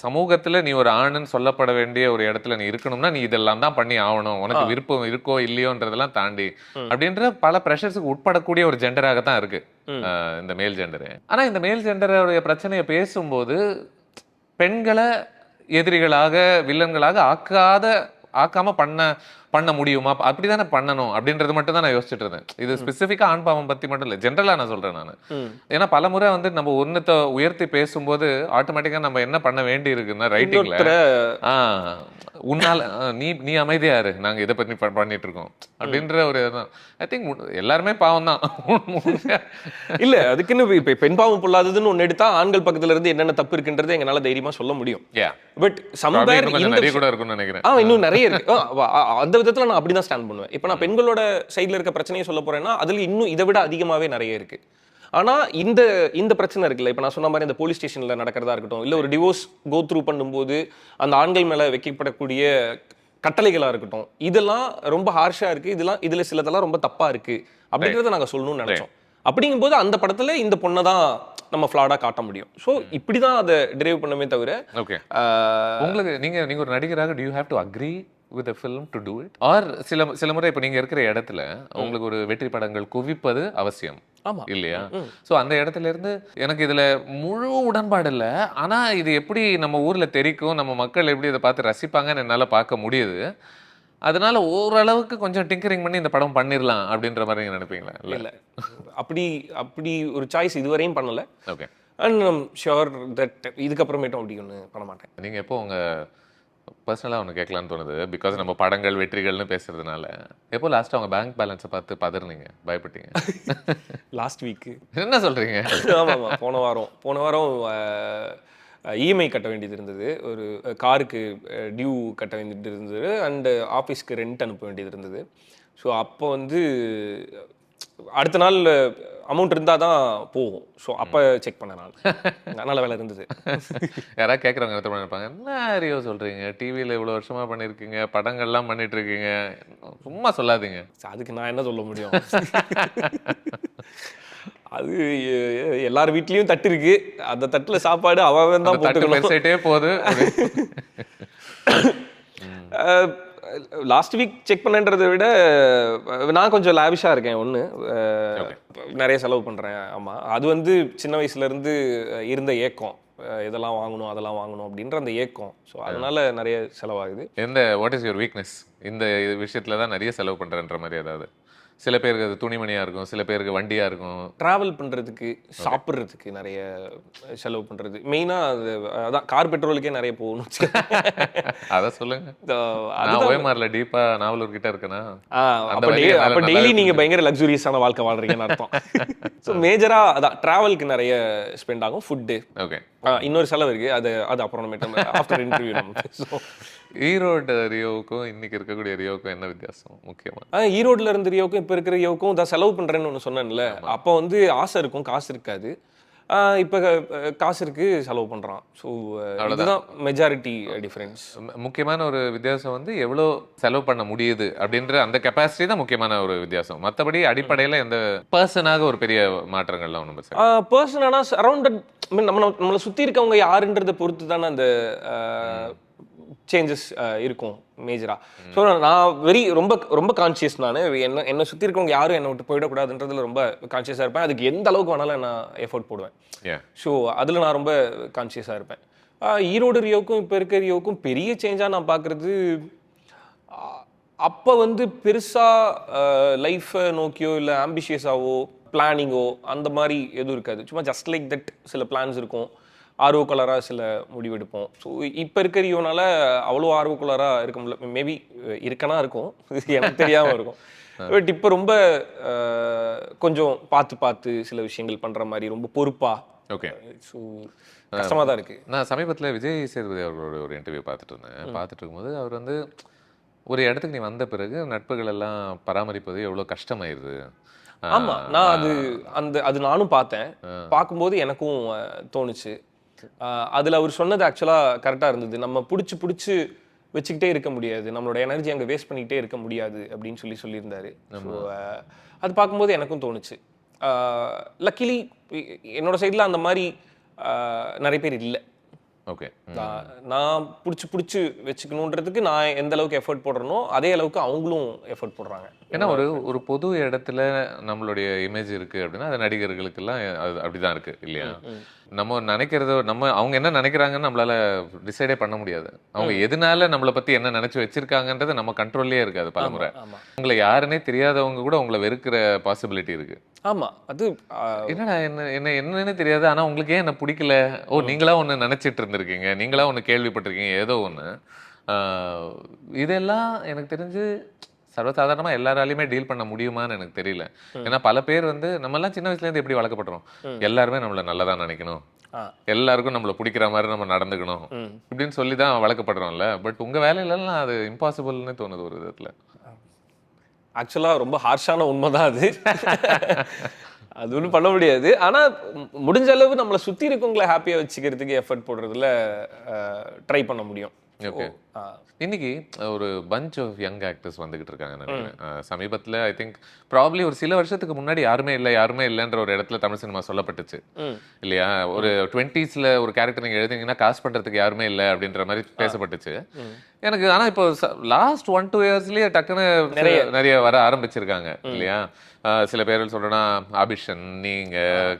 சமூகத்துல நீ ஒரு ஆணுன்னு சொல்லப்பட வேண்டிய ஒரு இடத்துல நீ இருக்கணும்னா நீ இதெல்லாம் தான் பண்ணி ஆகணும், உனக்கு விருப்பம் இருக்கோ இல்லையோன்றதெல்லாம் தாண்டி அப்படின்ற பல ப்ரெஷர்ஸுக்கு உட்படக்கூடிய ஒரு ஜெண்டராக தான் இருக்கு இந்த மேல் ஜெண்டரு. ஆனா இந்த மேல் ஜெண்டருடைய பிரச்சனையை பேசும்போது பெண்களை எதிரிகளாக வில்லன்களாக ஆக்காம பண்ண முடியுமா, அப்படிதானே பண்ணணும் அப்படின்றது மட்டும் தான் நான் யோசிச்சுட்டு இருந்தேன். இது ஸ்பெசிஃபிக்கா ஆண் பாவம் பத்தி மட்டும் இல்லை, ஜென்ரலா நான் சொல்றேன் நான். ஏன்னா பல முறை வந்து நம்ம ஒன்னத்தை உயர்த்தி பேசும்போது ஆட்டோமேட்டிக்கா நம்ம என்ன பண்ண வேண்டி இருக்குன்னா ரைட்டிங்ல உன்னால நீ அமைதியா இரு, நாங்க இதை பத்தி பண்ணிட்டு இருக்கோம் அப்படின்ற ஒரு ஐ திங்க் எல்லாருமே பாவம் தான் இல்ல. அதுக்குன்னு இப்ப பெண் பாவம் பொல்லாததுன்னு ஒன்னு எடுத்தா ஆண்கள் பக்கத்துல இருந்து என்னென்ன தப்பு இருக்குன்றது எங்களால தைரியமா சொல்ல முடியும். பட் சம்வேர் நிறைய கூட இருக்கும்னு நினைக்கிறேன். இன்னும் நிறைய இருக்கு. அந்த விதத்துல நான் அப்படிதான் ஸ்டாண்ட் பண்ணுவேன். இப்ப நான் பெண்களோட சைட்ல இருக்க பிரச்சனையை சொல்ல போறேன்னா அதுல இன்னும் இதை விட அதிகமாவே நிறைய இருக்கு. ஆனா இந்த பிரச்சனை இருக்குல்ல, இப்ப நான் சொன்ன மாதிரி இந்த போலீஸ் ஸ்டேஷன்ல நடக்கிறதா இருக்கட்டும், இல்ல ஒரு டிவோர்ஸ் கோ த்ரூ பண்ணும்போது அந்த ஆண்கள் மேல வைக்கப்படக்கூடிய கட்டளைகளா இருக்கட்டும், இதெல்லாம் ரொம்ப ஹார்ஷா இருக்கு, இதுல சிலதெல்லாம் ரொம்ப தப்பா இருக்கு அப்படின்றத நாங்க சொல்லணும்னு நினைச்சோம். அப்படிங்கும்போது அந்த படத்துல இந்த பொண்ணை தான் நம்ம ஃப்ளாடா காட்ட முடியும். ஸோ இப்படிதான் அதை டிரைவ் பண்ணவே தவிர. ஓகே, உங்களுக்கு நீங்க ஒரு நடிகராக do you have to agree with a film to do it? or சில முறை இப்போ நீங்க இருக்கிற இடத்துல உங்களுக்கு ஒரு வெற்றி படங்கள் குவிப்பது அவசியம் இல்லையா? சோ அந்த இடத்துல இருந்து எனக்கு இதுல முழு உடன்பாடு இல்லை, ஆனா இது எப்படி நம்ம ஊர்ல தெரிக்கும், நம்ம மக்கள் எப்படி இதை பார்த்து ரசிப்பாங்கன்னு என்னால பார்க்க முடியுது, அதனால ஓரளவுக்கு கொஞ்சம் டிங்கரிங் பண்ணி இந்த படம் பண்ணிடலாம் அப்படின்ற மாதிரி நீங்க நினைப்பீங்களா? இல்ல அப்படி ஒரு சாய்ஸ் இதுவரையும் பண்ணல. Okay, and I'm sure that இதுக்கப்புறமேட்டும் அப்படி ஒன்று பண்ண மாட்டேன். நீங்க எப்போ உங்க பர்சனலாக ஒன்று கேட்கலான்னு தோணுது, பிகாஸ் நம்ம படங்கள் வெற்றிகள்னு பேசுறதுனால, எப்போ லாஸ்ட்டாக அவங்க பேங்க் பேலன்ஸை பார்த்து பதறினீங்க, பயப்பட்டீங்க? Last week. என்ன சொல்றீங்க? ஆமாம், போன வாரம் இஎம்ஐ கட்ட வேண்டியது இருந்தது, ஒரு காருக்கு டியூ கட்ட வேண்டியது இருந்தது, அண்டு ஆஃபீஸ்க்கு ரெண்ட் அனுப்ப வேண்டியது இருந்தது. ஸோ அப்போ வந்து அடுத்த நாள் அமௌண்ட் இருந்தால் தான் போகும். ஸோ அப்போ செக் பண்ண நல்ல வேலை இருந்தது. யாராவது கேட்குறவங்க என்ன பண்ணிருப்பாங்க, என்ன ரியோ சொல்கிறீங்க, டிவியில் இவ்வளோ வருஷமாக பண்ணியிருக்கீங்க, படங்கள்லாம் பண்ணிட்டு இருக்கீங்க, சும்மா சொல்லாதீங்க. அதுக்கு நான் என்ன சொல்ல முடியும்? அது எல்லார் வீட்லேயும் தட்டு இருக்கு, அந்த தட்டில் சாப்பாடு அவன் தான் போட்டுக்கிட்டே போகுது. லாஸ்ட் வீக் செக் பண்ணன்றதை விட நான் கொஞ்சம் லாவிஷாக இருக்கேன். ஒன்று, நிறைய செலவு பண்ணுறேன். ஆமாம், அது வந்து சின்ன வயசுலேருந்து இருந்த ஏக்கம், இதெல்லாம் வாங்கணும் அதெல்லாம் வாங்கணும் அப்படின்ற அந்த ஏக்கம். ஸோ அதனால நிறைய செலவாகுது. What is your weakness? இந்த விஷயத்தில் தான் நிறைய செலவு பண்ணுறன்ற மாதிரி ஏதாவது? சில பேருக்கு அது துணிமணியாக இருக்கும், சில பேருக்கு வண்டியாக இருக்கும். ட்ராவல் பண்ணுறதுக்கு, சாப்பிட்றதுக்கு நிறைய செலவு பண்ணுறது. மெயினாக அதான் கார் பெட்ரோலுக்கே நிறைய போகணும். அதை சொல்லுங்க. ஓஎம்ஆர்ல டீப்பாக நாவலூர் கிட்ட இருக்குன்னா அப்போ டெய்லி நீங்கள் பயங்கர லக்ஸுரியஸான வாழ்க்கை வாழ்றீங்கன்னு அர்த்தம். ஸோ மேஜராக அதான் ட்ராவலுக்கு நிறைய ஸ்பெண்ட் ஆகும். ஃபுட்டு, ஓகே, இன்னொரு செலவு இருக்கு, அது அப்புறம் ஆஃப்டர் இன்டர்வியூ. ஸோ ஈரோடு ரியோவுக்கும் இன்னைக்கு இருக்கக்கூடிய ரியோவுக்கும் என்ன வித்தியாசம் முக்கியமா? ஈரோடுல இருந்து ரியோவுக்கும் இப்போ இருக்கிற ரியோவுக்கும் தான் செலவு பண்றேன்னு ஒன்று சொன்னேன்ல. அப்போ வந்து ஆசை இருக்கும், காசு இருக்காது. இப்போ காசு இருக்கு, செலவு பண்றான். ஸோ அதுதான் மெஜாரிட்டி டிஃபரன்ஸ். முக்கியமான ஒரு வித்தியாசம் வந்து எவ்வளோ செலவு பண்ண முடியுது அப்படின்ற அந்த கெப்பாசிட்டி தான் முக்கியமான ஒரு வித்தியாசம். மற்றபடி அடிப்படையில் எந்த பர்சனாக ஒரு பெரிய மாற்றங்கள்லாம் ஒன்றும் பர்சனானா அரௌண்ட் நம்மளை சுற்றி இருக்கவங்க யாருன்றதை பொறுத்து தானே அந்த சேஞ்சஸ் இருக்கும் மேஜரா. ஸோ நான் ரொம்ப ரொம்ப கான்சியஸ். நான் என்னை சுற்றி இருக்கவங்க யாரும் என்னை விட்டு போயிடக்கூடாதுன்றதுல ரொம்ப கான்சியஸாக இருப்பேன். அதுக்கு எந்த அளவுக்கு வேணாலும் நான் எஃபோர்ட் போடுவேன். ஸோ அதில் நான் ரொம்ப கான்சியஸாக இருப்பேன். ஈரோடு ரியோவுக்கும் இப்போ இருக்க ரியோவுக்கும் பெரிய சேஞ்சாக நான் பார்க்குறது, அப்போ வந்து பெருசாக லைஃப்பை நோக்கியோ இல்லை ஆம்பிஷியஸாவோ பிளானிங்கோ அந்த மாதிரி எதுவும் இருக்காது. சும்மா ஜஸ்ட் லைக் தட் சில பிளான்ஸ் இருக்கும், ஆர்வக்கலராக சில முடிவெடுப்போம். ஸோ இப்போ இருக்க ரியோனால அவ்வளோ ஆர்வக்கலராக இருக்க முடியல. மேபி இருக்கனா இருக்கும், எனக்கு தெரியாமல் இருக்கும். பட் இப்போ ரொம்ப கொஞ்சம் பார்த்து சில விஷயங்கள் பண்ணுற மாதிரி ரொம்ப பொறுப்பாக. ஓகே. ஸோ கஷ்டமாக தான் இருக்குது. நான் சமீபத்தில் விஜய் சேதுபதி அவர்களோட ஒரு இன்டர்வியூ பார்த்துட்டு இருந்தேன். பார்த்துட்டு இருக்கும்போது அவர் வந்து ஒரு இடத்துக்கு நீ வந்த பிறகு நட்புகள் எல்லாம் பராமரிப்பது எவ்வளோ கஷ்டமாயிருது. ஆமா, நான் அது நானும் பார்த்தேன். பார்க்கும்போது எனக்கும் தோணுச்சு. அதுல அவர் சொன்னது ஆக்சுவலா கரெக்டா இருந்தது. நம்ம பிடிச்சி வச்சுக்கிட்டே இருக்க முடியாது, நம்மளோட எனர்ஜி அங்கே வேஸ்ட் பண்ணிக்கிட்டே இருக்க முடியாது அப்படின்னு சொல்லியிருந்தாரு. ஸோ அது பார்க்கும்போது எனக்கும் தோணுச்சு. லக்கிலி என்னோட சைடில் அந்த மாதிரி நிறைய பேர் இல்லை. ஓகே. நான் பிடிச்சி வச்சுக்கணுன்றதுக்கு நான் எந்த அளவுக்கு எஃபர்ட் போடுறனோ அதே அளவுக்கு அவங்களும் எஃபர்ட் போடுறாங்க. ஏன்னா ஒரு பொது இடத்துல நம்மளுடைய இமேஜ் இருக்கு அப்படின்னா அது நடிகர்களுக்கெல்லாம் அது அப்படிதான் இருக்கு இல்லையா? நம்ம நினைக்கிறத அவங்க என்ன நினைக்கிறாங்கன்னு நம்மளால டிசைடே பண்ண முடியாது. அவங்க எதனால நம்மளை பத்தி என்ன நினைச்சு வச்சிருக்காங்கன்றது நம்ம கண்ட்ரோல்லே இருக்காது. பலமுறை உங்களை யாருன்னே தெரியாதவங்க கூட உங்களை வெறுக்கிற பாசிபிலிட்டி இருக்கு. ஆமா, அது என்னடா என்னன்னு தெரியாது, ஆனா உங்களுக்கு ஏன் என்ன பிடிக்கல, ஓ நீங்களா ஒண்ணு நினைச்சிட்டு இருந்திருக்கீங்க, நீங்களா ஒண்ணு கேள்விப்பட்டிருக்கீங்க, ஏதோ ஒண்ணு. இதெல்லாம் எனக்கு தெரிஞ்சு சர்வசாதாரணமா எல்லாராலையுமே டீல் பண்ண முடியுமான்னு எனக்கு தெரியல. ஏன்னா பல பேர் வந்து நம்ம எல்லாம் சின்ன வயசுல இருந்து எப்படி வளர்க்கப்படுறோம், எல்லாருமே நம்மள நல்லதா நினைக்கணும், எல்லாருக்கும் நம்மள பிடிக்கிற மாதிரி நம்ம நடந்துக்கணும் இப்படின்னு சொல்லிதான் வளர்க்கப்படுறோம்ல. பட் உங்க வேலையிலலாம் அது இம்பாசிபிள்னு தோணுது ஒரு விதத்துல. ஆக்சுவலாக ரொம்ப ஹார்ஷான உண்மைதான் அது. அது ஒன்றும் பண்ண முடியாது. ஆனால் முடிஞ்ச அளவு நம்மளை சுற்றி இருக்கவங்களை ஹாப்பியாக வச்சுக்கிறதுக்கு எஃபர்ட் போடுறதுல ட்ரை பண்ண முடியும். ஓகே. இன்னைக்கு ஒரு பஞ்ச் ஆஃப் யங் ஆக்டர்ஸ் வந்துகிட்டு இருக்காங்க நினைக்கிறேன். சமீபத்தில் ஐ திங்க் ப்ராப்ளி ஒரு சில வருஷத்துக்கு முன்னாடி யாருமே இல்லைன்ற ஒரு இடத்துல தமிழ் சினிமா சொல்லப்பட்டுச்சு இல்லையா? ஒரு 20s ஒரு கேரக்டர் நீங்க எழுதிங்கன்னா காஸ்ட் பண்றதுக்கு யாருமே இல்லை அப்படின்ற மாதிரி பேசப்பட்டுச்சு எனக்கு. ஆனா இப்போ லாஸ்ட் 1-2 இயர்ஸ்லயே டக்குன்னு நிறைய வர ஆரம்பிச்சிருக்காங்க இல்லையா? சில பேர் சொல்றேன்னா அபிஷன், நீங்க,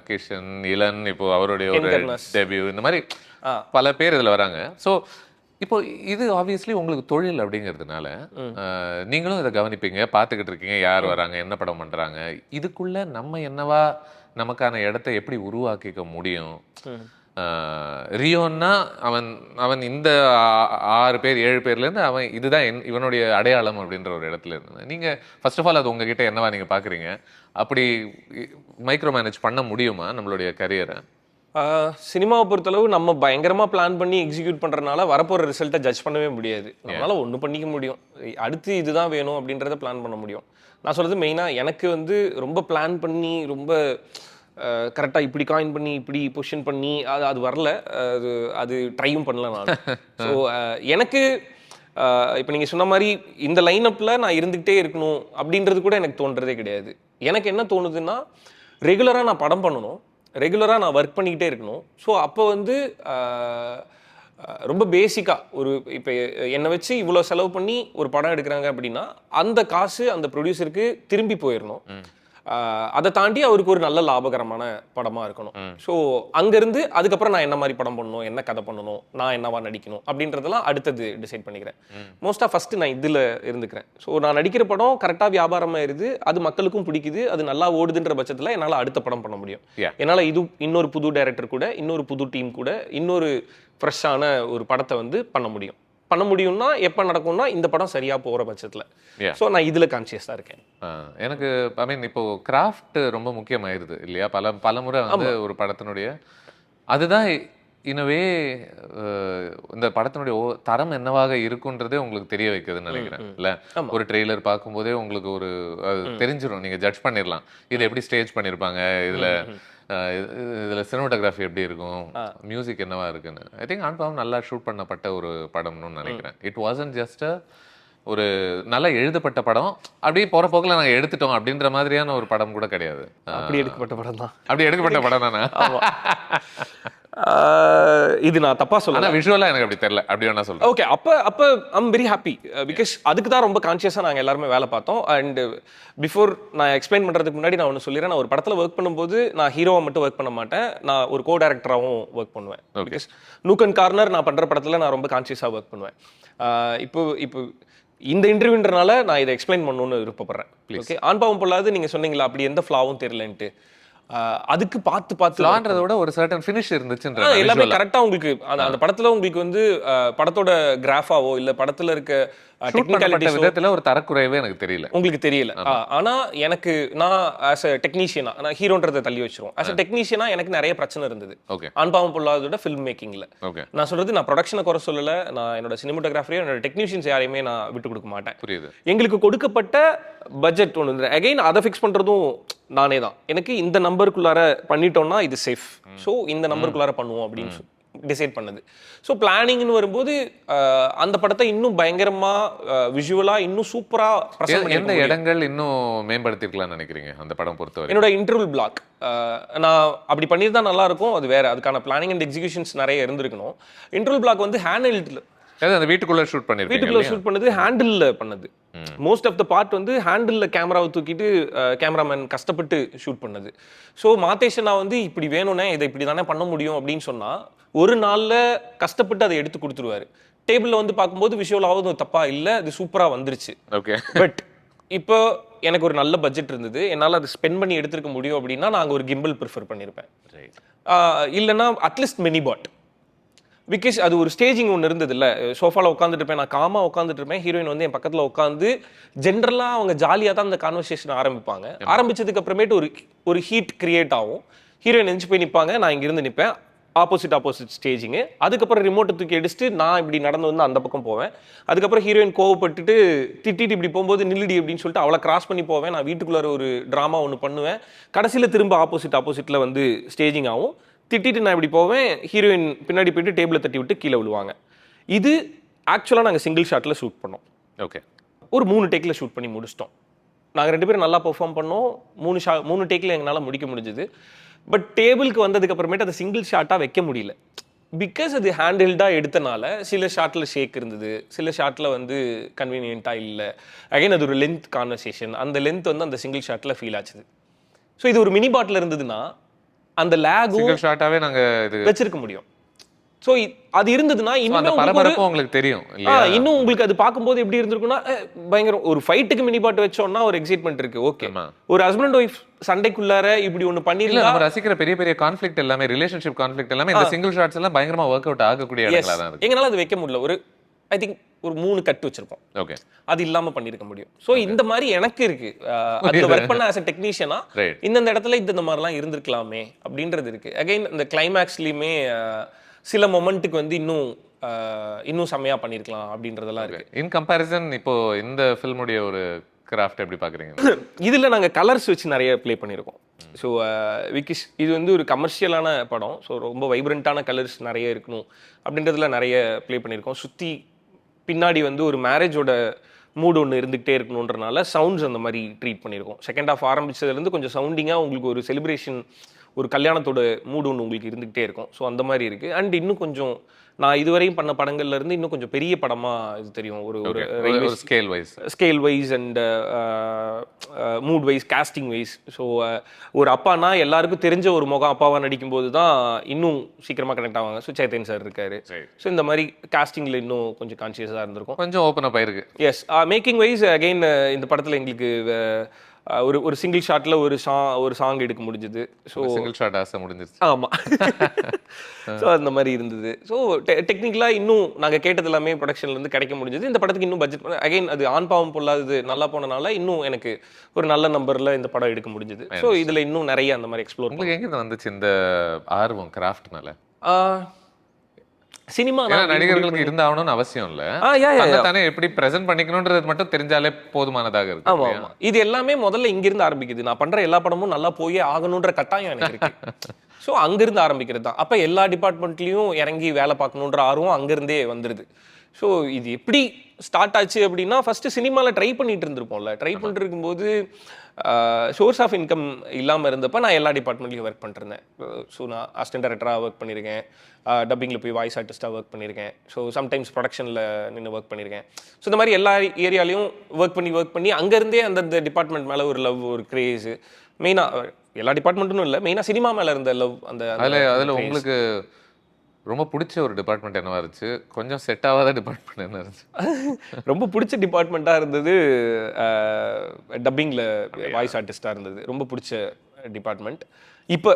கிஷன், இளன், இப்போ அவருடைய ஒரு டெபியூ, இந்த மாதிரி பல பேர் இதுல வராங்க. ஸோ இப்போ இது ஆப்வியஸ்லி உங்களுக்கு தொழில் அப்படிங்கிறதுனால நீங்களும் இதை கவனிப்பீங்க, பார்த்துக்கிட்டு இருக்கீங்க யார் வராங்க, என்ன படம் பண்றாங்க, இதுக்குள்ள நம்ம என்னவா நமக்கான இடத்தை எப்படி உருவாக்கிக்க முடியும். ரியோன்னா அவன் இந்த 6 பேர் 7 பேர்லேருந்து அவன் இதுதான் இவனுடைய அடையாளம் அப்படின்ற ஒரு இடத்துல இருந்தது. நீங்க ஃபர்ஸ்ட் ஆஃப் ஆல் அது உங்ககிட்ட என்னவா நீங்க பாக்குறீங்க, அப்படி மைக்ரோ மேனேஜ் பண்ண முடியுமா நம்மளுடைய கரியரை? சினிமாவை பொறுத்தளவு நம்ம பயங்கரமாக பிளான் பண்ணி எக்ஸிக்யூட் பண்ணுறதுனால வரப்போகிற ரிசல்ட்டை ஜட்ஜ் பண்ணவே முடியாது. நம்மளால் ஒன்று பண்ணிக்க முடியும், அடுத்து இதுதான் வேணும் அப்படின்றத பிளான் பண்ண முடியும். நான் சொல்கிறது மெயினாக எனக்கு வந்து ரொம்ப பிளான் பண்ணி ரொம்ப கரெக்டாக இப்படி காயின் பண்ணி இப்படி பொசிஷன் பண்ணி அது வரல, அது ட்ரையும் பண்ணல நான். ஸோ எனக்கு இப்போ நீங்கள் சொன்ன மாதிரி இந்த லைனப்பில் நான் இருந்துக்கிட்டே இருக்கணும் அப்படின்றது கூட எனக்கு தோன்றதே கிடையாது. எனக்கு என்ன தோணுதுன்னா ரெகுலராக நான் படம் பண்ணணும், ரெகுலராக நான் ஒர்க் பண்ணிக்கிட்டே இருக்கணும். ஸோ அப்போ வந்து ரொம்ப பேசிக்காக ஒரு இப்போ என்னை வச்சு இவ்வளோ செலவு பண்ணி ஒரு படம் எடுக்கிறாங்க அப்படின்னா அந்த காசு அந்த ப்ரொடியூசருக்கு திரும்பி போயிடணும். அதை தாண்டி அவருக்கு ஒரு நல்ல லாபகரமான படமாக இருக்கணும். ஸோ அங்கேருந்து அதுக்கப்புறம் நான் என்ன மாதிரி படம் பண்ணணும், என்ன கதை பண்ணணும், நான் என்னவா நடிக்கணும் அப்படின்றதெல்லாம் அடுத்தது டிசைட் பண்ணிக்கிறேன். மோஸ்ட்டாக ஃபஸ்ட்டு நான் இதில் இருந்துக்கிறேன். ஸோ நான் நடிக்கிற படம் கரெக்டாக வியாபாரமாயிருது, அது மக்களுக்கும் பிடிக்குது, அது நல்லா ஓடுதுன்ற பட்சத்தில் என்னால் அடுத்த படம் பண்ண முடியும். என்னால் இது இன்னொரு புது டைரக்டர் கூட, இன்னொரு புது டீம் கூட, இன்னொரு ஃப்ரெஷ்ஷான ஒரு படத்தை வந்து பண்ண முடியும்னா எப்போ நடக்கும்னா இந்த படம் சரியாக போகிற பட்சத்தில். ஸோ நான் இதில் கான்சியஸாக இருக்கேன். எனக்கு ஐ மீன் இப்போ கிராஃப்ட் ரொம்ப முக்கியமாயிருது இல்லையா? பல முறை வந்து ஒரு படத்தினுடைய அதுதான் இனவே இந்த படத்தினுடைய தரம் என்னவாக இருக்குன்றதே உங்களுக்கு தெரிய வைக்குதுன்னு நினைக்கிறேன் இல்ல? ஒரு ட்ரெய்லர் பார்க்கும்போதே உங்களுக்கு ஒரு தெரிஞ்சிடும், நீங்க ஜட்ஜ் பண்ணிடலாம் இது எப்படி ஸ்டேஜ் பண்ணியிருப்பாங்க, இதுல சினிமாட்டோகிராஃபி எப்படி இருக்கும், மியூசிக் என்னவா இருக்குன்னு. ஐ திங்க் ஆண்பாவம் நல்லா ஷூட் பண்ணப்பட்ட ஒரு படம்னு நினைக்கிறேன். இட் வாசன்ட் ஜஸ்ட் ஒரு நல்லா எழுதப்பட்ட படம், அப்படியே போற போக்கில் நாங்கள் எடுத்துட்டோம் அப்படின்ற மாதிரியான ஒரு படம் கூட கிடையாது. அப்படி எடுக்கப்பட்ட படம் தான். அப்படி எடுக்கப்பட்ட படம் தானே? இது நான் தப்பா ஆனா சொல்ல. விஷுவலா எனக்கு அப்படி தெரியல, அப்படி வேணா சொல்றேன். ஓகே, அப்ப ஐம் வெரி ஹாப்பி பிகாஸ் அதுக்கு தான் ரொம்ப கான்சியஸாக நாங்கள் எல்லாருமே வேலை பார்த்தோம். அண்ட் பிஃபோர் நான் எக்ஸ்பிளைன் பண்ணுறதுக்கு முன்னாடி நான் ஒன்று சொல்லிடுறேன். நான் ஒரு படத்தில் ஒர்க் பண்ணும்போது நான் ஹீரோவை மட்டும் ஒர்க் பண்ண மாட்டேன், நான் ஒரு கோ டைரக்டராகவும் ஒர்க் பண்ணுவேன். பிகாஸ் நூக் அண்ட் கார்னர் நான் பண்ணுற படத்தில் நான் ரொம்ப கான்சியஸாக ஒர்க் பண்ணுவேன். இப்போ இந்த இன்டர்வியூன்றனால நான் இதை எக்ஸ்பிளைன் பண்ணணும்னு விருப்பப்படுறேன். ஓகே, ஆண்பாவம் பொல்லாது நீங்கள் சொன்னீங்களா அப்படி எந்த ஃப்ளாவும் தெரியலன்ட்டு, அதுக்கு பார்த்துன்றத விட ஒரு சர்டன் ஃபினிஷ் இருந்துச்சுன்ற எல்லாமே கரெக்டா உங்களுக்கு அந்த படத்துல உங்களுக்கு வந்து படத்தோட கிராஃபாவோ இல்ல படத்துல இருக்க டெக்னிக்கல் விதத்துல ஒரு தரக்குறைவே எனக்கு தெரியல, உங்களுக்கு தெரியல. ஆனா எனக்கு நான் ஆஸ் அ டெக்னீஷியனா, நான் ஹீரோன்றதை தள்ளி வச்சிருவோம், ஆஸ் அ டெக்னீஷியனா எனக்கு நிறைய பிரச்சனை இருந்தது ஆண்பாவம் பொல்லாதோட ஃபில்ம் மேக்கிங்ல. நான் சொல்றது நான் ப்ரொடக்ஷனை குறை சொல்லல, நான் என்னோட சினிமாட்டோகிராஃபியோ என்னோட டெக்னீஷியன்ஸ் யாரையுமே நான் விட்டு கொடுக்க மாட்டேன். புரியுது. எங்களுக்கு கொடுக்கப்பட்ட பட்ஜெட் ஒன்று அகைன் அதை ஃபிக்ஸ் பண்றதும் நானே தான். எனக்கு இந்த நம்பருக்குள்ளார பண்ணிட்டோம்னா இது சேஃப், ஸோ இந்த நம்பருக்குள்ளார பண்ணுவோம் அப்படின்னு டிசைட் பண்ணது. ஸோ பிளானிங்னு வரும்போது அந்த படத்தை இன்னும் பயங்கரமா விஷுவலா இன்னும் சூப்பரா எந்த இடங்கள் இன்னும் மேம்படுத்திருக்கலாம்னு நினைக்கிறீங்க அந்த படம் பொறுத்தவரை? என்னோட இன்டர்வல் பிளாக் நான் அப்படி பண்ணியிருந்தா நல்லா இருக்கும், அது வேற, அதுக்கான பிளானிங் அண்ட் எக்ஸிகியூஷன்ஸ் நிறைய இருந்திருக்கணும். இன்டர்வல் பிளாக் வந்து ஹேண்டில் அந்த வீட்டுக்குள்ள ஷூட் பண்ணிருக்கீங்க, வீட்டுக்குள்ள ஷூட் பண்ணது, ஹேண்டில்ல பண்ணது. மோஸ்ட் ஆஃப் த பார்ட் வந்து ஹேண்டில்ல கேமராவை தூக்கிட்டு கேமராமேன் கஷ்டப்பட்டு ஷூட் பண்ணது. ஸோ மாதேஷனா வந்து இப்படி வேணும்னே இதை இப்படி தானே பண்ண முடியும் அப்படின்னு சொன்னா ஒரு நாள்ல கஷ்டப்பட்டு அதை எடுத்து கொடுத்துருவாரு. டேபிள்ல வந்து பார்க்கும்போது விஷுவலாவது தப்பா இல்லை, அது சூப்பரா வந்துருச்சு. ஓகே, பட் இப்போ எனக்கு ஒரு நல்ல பட்ஜெட் இருந்தது, என்னால் அதை ஸ்பெண்ட் பண்ணி எடுத்துருக்க முடியும் அப்படின்னா நாங்கள் ஒரு கிம்பிள் ப்ரிஃபர் பண்ணியிருப்பேன். இல்லைன்னா அட்லீஸ்ட் மினி பாட். பிகாஸ் அது ஒரு ஸ்டேஜிங் ஒன்று இருந்தது இல்லை, சோஃபாவில் உட்காந்துட்டு இருப்பேன், நான் காமாக உட்காந்துட்டு இருப்பேன், ஹீரோயின் வந்து என் பக்கத்தில் உட்காந்து ஜென்ரலாக அவங்க ஜாலியாக தான் அந்த கான்வர்சேஷன் ஆரம்பிப்பாங்க. ஆரம்பிச்சதுக்கு அப்புறமேட்டு ஒரு ஹீட் கிரியேட் ஆகும், ஹீரோயின் எந்திச்சு போய் நிற்பாங்க, நான் இங்கிருந்து நிற்பேன், ஆப்போசிட் ஸ்டேஜிங்கு. அதுக்கப்புறம் ரிமோட்டை தூக்கி அடிச்சுட்டு நான் இப்படி நடந்து வந்து அந்த பக்கம் போவேன். அதுக்கப்புறம் ஹீரோயின் கோவப்பட்டுட்டு திட்டிட்டு இப்படி போகும்போது நில்லுடி அப்படின்னு சொல்லிட்டு அவளை கிராஸ் பண்ணி போவேன். நான் வீட்டுக்குள்ளார ஒரு ட்ராமா ஒன்று பண்ணுவேன், கடைசியில் திரும்ப ஆப்போசிட்டில் வந்து ஸ்டேஜிங் ஆகும். திட்டிட்டு நான் இப்படி போவேன், ஹீரோயின் பின்னாடி போயிட்டு டேபிளை தட்டி விட்டு கீழே விழுவாங்க. இது ஆக்சுவலாக நாங்கள் சிங்கிள் ஷாட்டில் ஷூட் பண்ணோம். ஓகே, ஒரு 3 டேக்கில் ஷூட் பண்ணி முடிச்சிட்டோம். நாங்கள் 2 பேரும் நல்லா பெர்ஃபார்ம் பண்ணோம், 3 டேக்கில் எங்களால் முடிக்க முடிஞ்சுது. பட் டேபிளுக்கு வந்ததுக்கு அப்புறமேட்டு அதை சிங்கிள் ஷாட்டாக வைக்க முடியல. பிகாஸ் அது ஹேண்டில்டாக எடுத்தனால சில ஷாட்டில் ஷேக் இருந்தது, சில ஷாட்டில் வந்து கன்வீனியண்ட்டாக இல்லை. அகைன் அது ஒரு லென்த் கான்வர்சேஷன், அந்த லென்த் வந்து அந்த சிங்கிள் ஷாட்டில் ஃபீல் ஆச்சுது. ஸோ இது ஒரு மினி பாட்டில் இருந்ததுன்னா அந்த லேகும் ஷாட்டாவே நாங்க இது வச்சிருக்க முடியும். ஸோ அது இருந்ததுன்னா இன்னும் பரபரப்பும் உங்களுக்கு தெரியும் இல்லையா? இன்னும் உங்களுக்கு அது பார்க்கும்போது எப்படி இருந்திருக்குன்னா பயங்கரம். ஒரு ஃபைட்டுக்கு மினி பாட் வச்சோம்னா ஒரு எக்ஸைட்மெண்ட் இருக்கு, ஓகே. ஒரு ஹஸ்பண்ட் ஒய்ஃப் சண்டைக்குள்ளார இப்படி ஒன்று பண்ணிருந்தா நம்ம ரசிக்கிற பெரிய பெரிய கான்ஃப்ளிக்ட் எல்லாமே, ரிலேஷன்ஷிப் கான்ஃப்ளிக்ட் எல்லாமே இந்த சிங்கிள் ஷாட்ஸ் எல்லாம் பயங்கரமா ஒர்க் அவுட் ஆகக்கூடிய இடங்களா தான் இருக்கு. எங்களால அது வைக்க முடியல. ஒரு ஐ திங்க் ஒரு 3 கட் வச்சிருப்போம், ஓகே, அது இல்லாம பண்ணிருக்க முடியும். சோ இந்த மாதிரி எனக்கு இருக்கு, அதுல ஒர்க் பண்ண as a டெக்னீஷியனா இந்த இடத்துல இந்த மாதிரிலாம் இருந்திருக்கலாமே அப்படின்றது இருக்கு. அகைன் இந்த கிளைமேக்ஸ்லயுமே சில மொமெண்ட்டுக்கு வந்து இன்னும் செம்மையா பண்ணிருக்கலாம் அப்படின்றதெல்லாம் இருக்கு. இன் கம்பேரிசன் இப்போ இந்த ஃபில்முடைய ஒரு கிராஃப்ட் எப்படி பாக்குறீங்க? இதுல நாங்க கலர்ஸ் வச்சு நிறைய ப்ளே பண்ணியிருக்கோம். ஸோ விக்கிஷ் இது வந்து ஒரு கமர்ஷியலான படம், ஸோ ரொம்ப வைப்ரண்டான கலர்ஸ் நிறைய இருக்கணும் அப்படின்றதுல நிறைய ப்ளே பண்ணியிருக்கோம். சுற்றி பின்னாடி வந்து ஒரு மேரேஜோட மூடு ஒன்று இருந்துகிட்டே இருக்கணுன்றனால சவுண்ட்ஸ் அந்த மாதிரி ட்ரீட் பண்ணியிருக்கோம். செகண்ட் ஹாஃப் ஆரம்பிச்சதுலேருந்து கொஞ்சம் சவுண்டிங்காக உங்களுக்கு ஒரு செலிப்ரேஷன், ஒரு கல்யாணத்தோட மூடு ஒன்று உங்களுக்கு இருந்துகிட்டே இருக்கும். ஸோ அந்த மாதிரி இருக்குது. அண்ட் இன்னும் கொஞ்சம் நான் இதுவரையும் பண்ண படங்கள்ல இருந்து இன்னும் கொஞ்சம் பெரிய படமா இது தெரியும். ஒரு scale wise and mood wise, casting wise. So ஒரு அப்பானா எல்லாருக்கும் தெரிஞ்ச ஒரு முகம் அப்பாவா நடிக்கும் போது தான் இன்னும் சீக்கிரமா கனெக்ட் ஆவாங்க. ஸோ சேத்தன் சார் இருக்காரு. ஸோ இந்த மாதிரி காஸ்டிங்ல இன்னும் கொஞ்சம் கான்சியஸா இருந்திருக்கும், கொஞ்சம் ஓப்பன் அப் ஆயிருக்கு. எஸ், மேக்கிங் வைஸ் அகைன் இந்த படத்துல எங்களுக்கு ஒரு சிங்கிள் ஷாட்ல ஒரு சாங் எடுக்க முடிஞ்சது. ஸோ சிங்கிள் ஷாட் ஆசை முடிஞ்சிருச்சு. ஆமா. ஸோ அந்த மாதிரி இருந்தது. ஸோ டெக்னிக்கலா இன்னும் நாங்கள் கேட்டது எல்லாமே ப்ரொடக்ஷன்ல இருந்து கிடைக்க முடிஞ்சது. இந்த படத்துக்கு இன்னும் பட்ஜெட் அகைன் அது ஆண் பாவம் பொல்லாதது நல்லா போனனால இன்னும் எனக்கு ஒரு நல்ல நம்பர்ல இந்த படம் எடுக்க முடிஞ்சது. ஸோ இதுல இன்னும் நிறைய அந்த மாதிரி எக்ஸ்ப்ளோர். உங்களுக்கு எங்க வந்துச்சு இந்த ஆர்வம் கிராஃப்ட்னால? சினிமா நடிகர்களுக்கு இருந்தாகணும்னு அவசியம் இல்ல, தானே எப்படி பிரசன்ட் பண்ணிக்கணும்ன்றது மட்டும் தெரிஞ்சாலே போதுமானதாக இருக்கு. ஆமா ஆமா, இது எல்லாமே முதல்ல இங்கிருந்து ஆரம்பிக்குது. நான் பண்ற எல்லா படமும் நல்லா போயே ஆகணும்ன்ற கட்டாயம் எனக்கு இருக்கு. ஸோ அங்கிருந்து ஆரம்பிக்கிறது தான். அப்ப எல்லா டிபார்ட்மெண்ட்லயும் இறங்கி வேலை பார்க்கணுன்ற ஆர்வம் அங்கிருந்தே வந்துருது. ஸோ இது எப்படி ஸ்டார்ட் ஆச்சு அப்படின்னா ஃபஸ்ட்டு சினிமாவில் ட்ரை பண்ணிட்டு இருந்திருப்போம்ல. ட்ரை பண்ணிட்டு இருக்கும்போது சோர்ஸ் ஆஃப் இன்கம் இல்லாமல் இருந்தப்போ நான் எல்லா டிபார்ட்மெண்ட்லையும் ஒர்க் பண்ணிருந்தேன். ஸோ நான் அசிஸ்டன்ட் டைரக்டராக ஒர்க் பண்ணியிருக்கேன், டப்பிங்கில் போய் வாய்ஸ் ஆர்டிஸ்ட்டாக ஒர்க் பண்ணியிருக்கேன், ஸோ சம்டைம்ஸ் ப்ரொடக்ஷனில் நின்று ஒர்க் பண்ணியிருக்கேன். ஸோ இந்த மாதிரி எல்லா ஏரியாலையும் ஒர்க் பண்ணி அங்கேருந்தே அந்தந்த டிபார்ட்மெண்ட் மேலே ஒரு லவ், ஒரு கிரேஸு, மெயினாக எல்லா டிபார்ட்மெண்ட்டும் இல்லை, மெயினாக சினிமா மேலே இருந்த லவ். அதில் உங்களுக்கு ரொம்ப பிடிச்ச ஒரு டிபார்ட்மெண்ட் என்னவா இருந்துச்சு? கொஞ்சம் செட் ஆகாத டிபார்ட்மெண்ட் என்ன இருந்துச்சு? ரொம்ப பிடிச்ச டிபார்ட்மெண்ட்டாக இருந்தது டப்பிங்கில் வாய்ஸ் ஆர்டிஸ்ட்டாக இருந்தது. ரொம்ப பிடிச்ச டிபார்ட்மெண்ட். இப்போ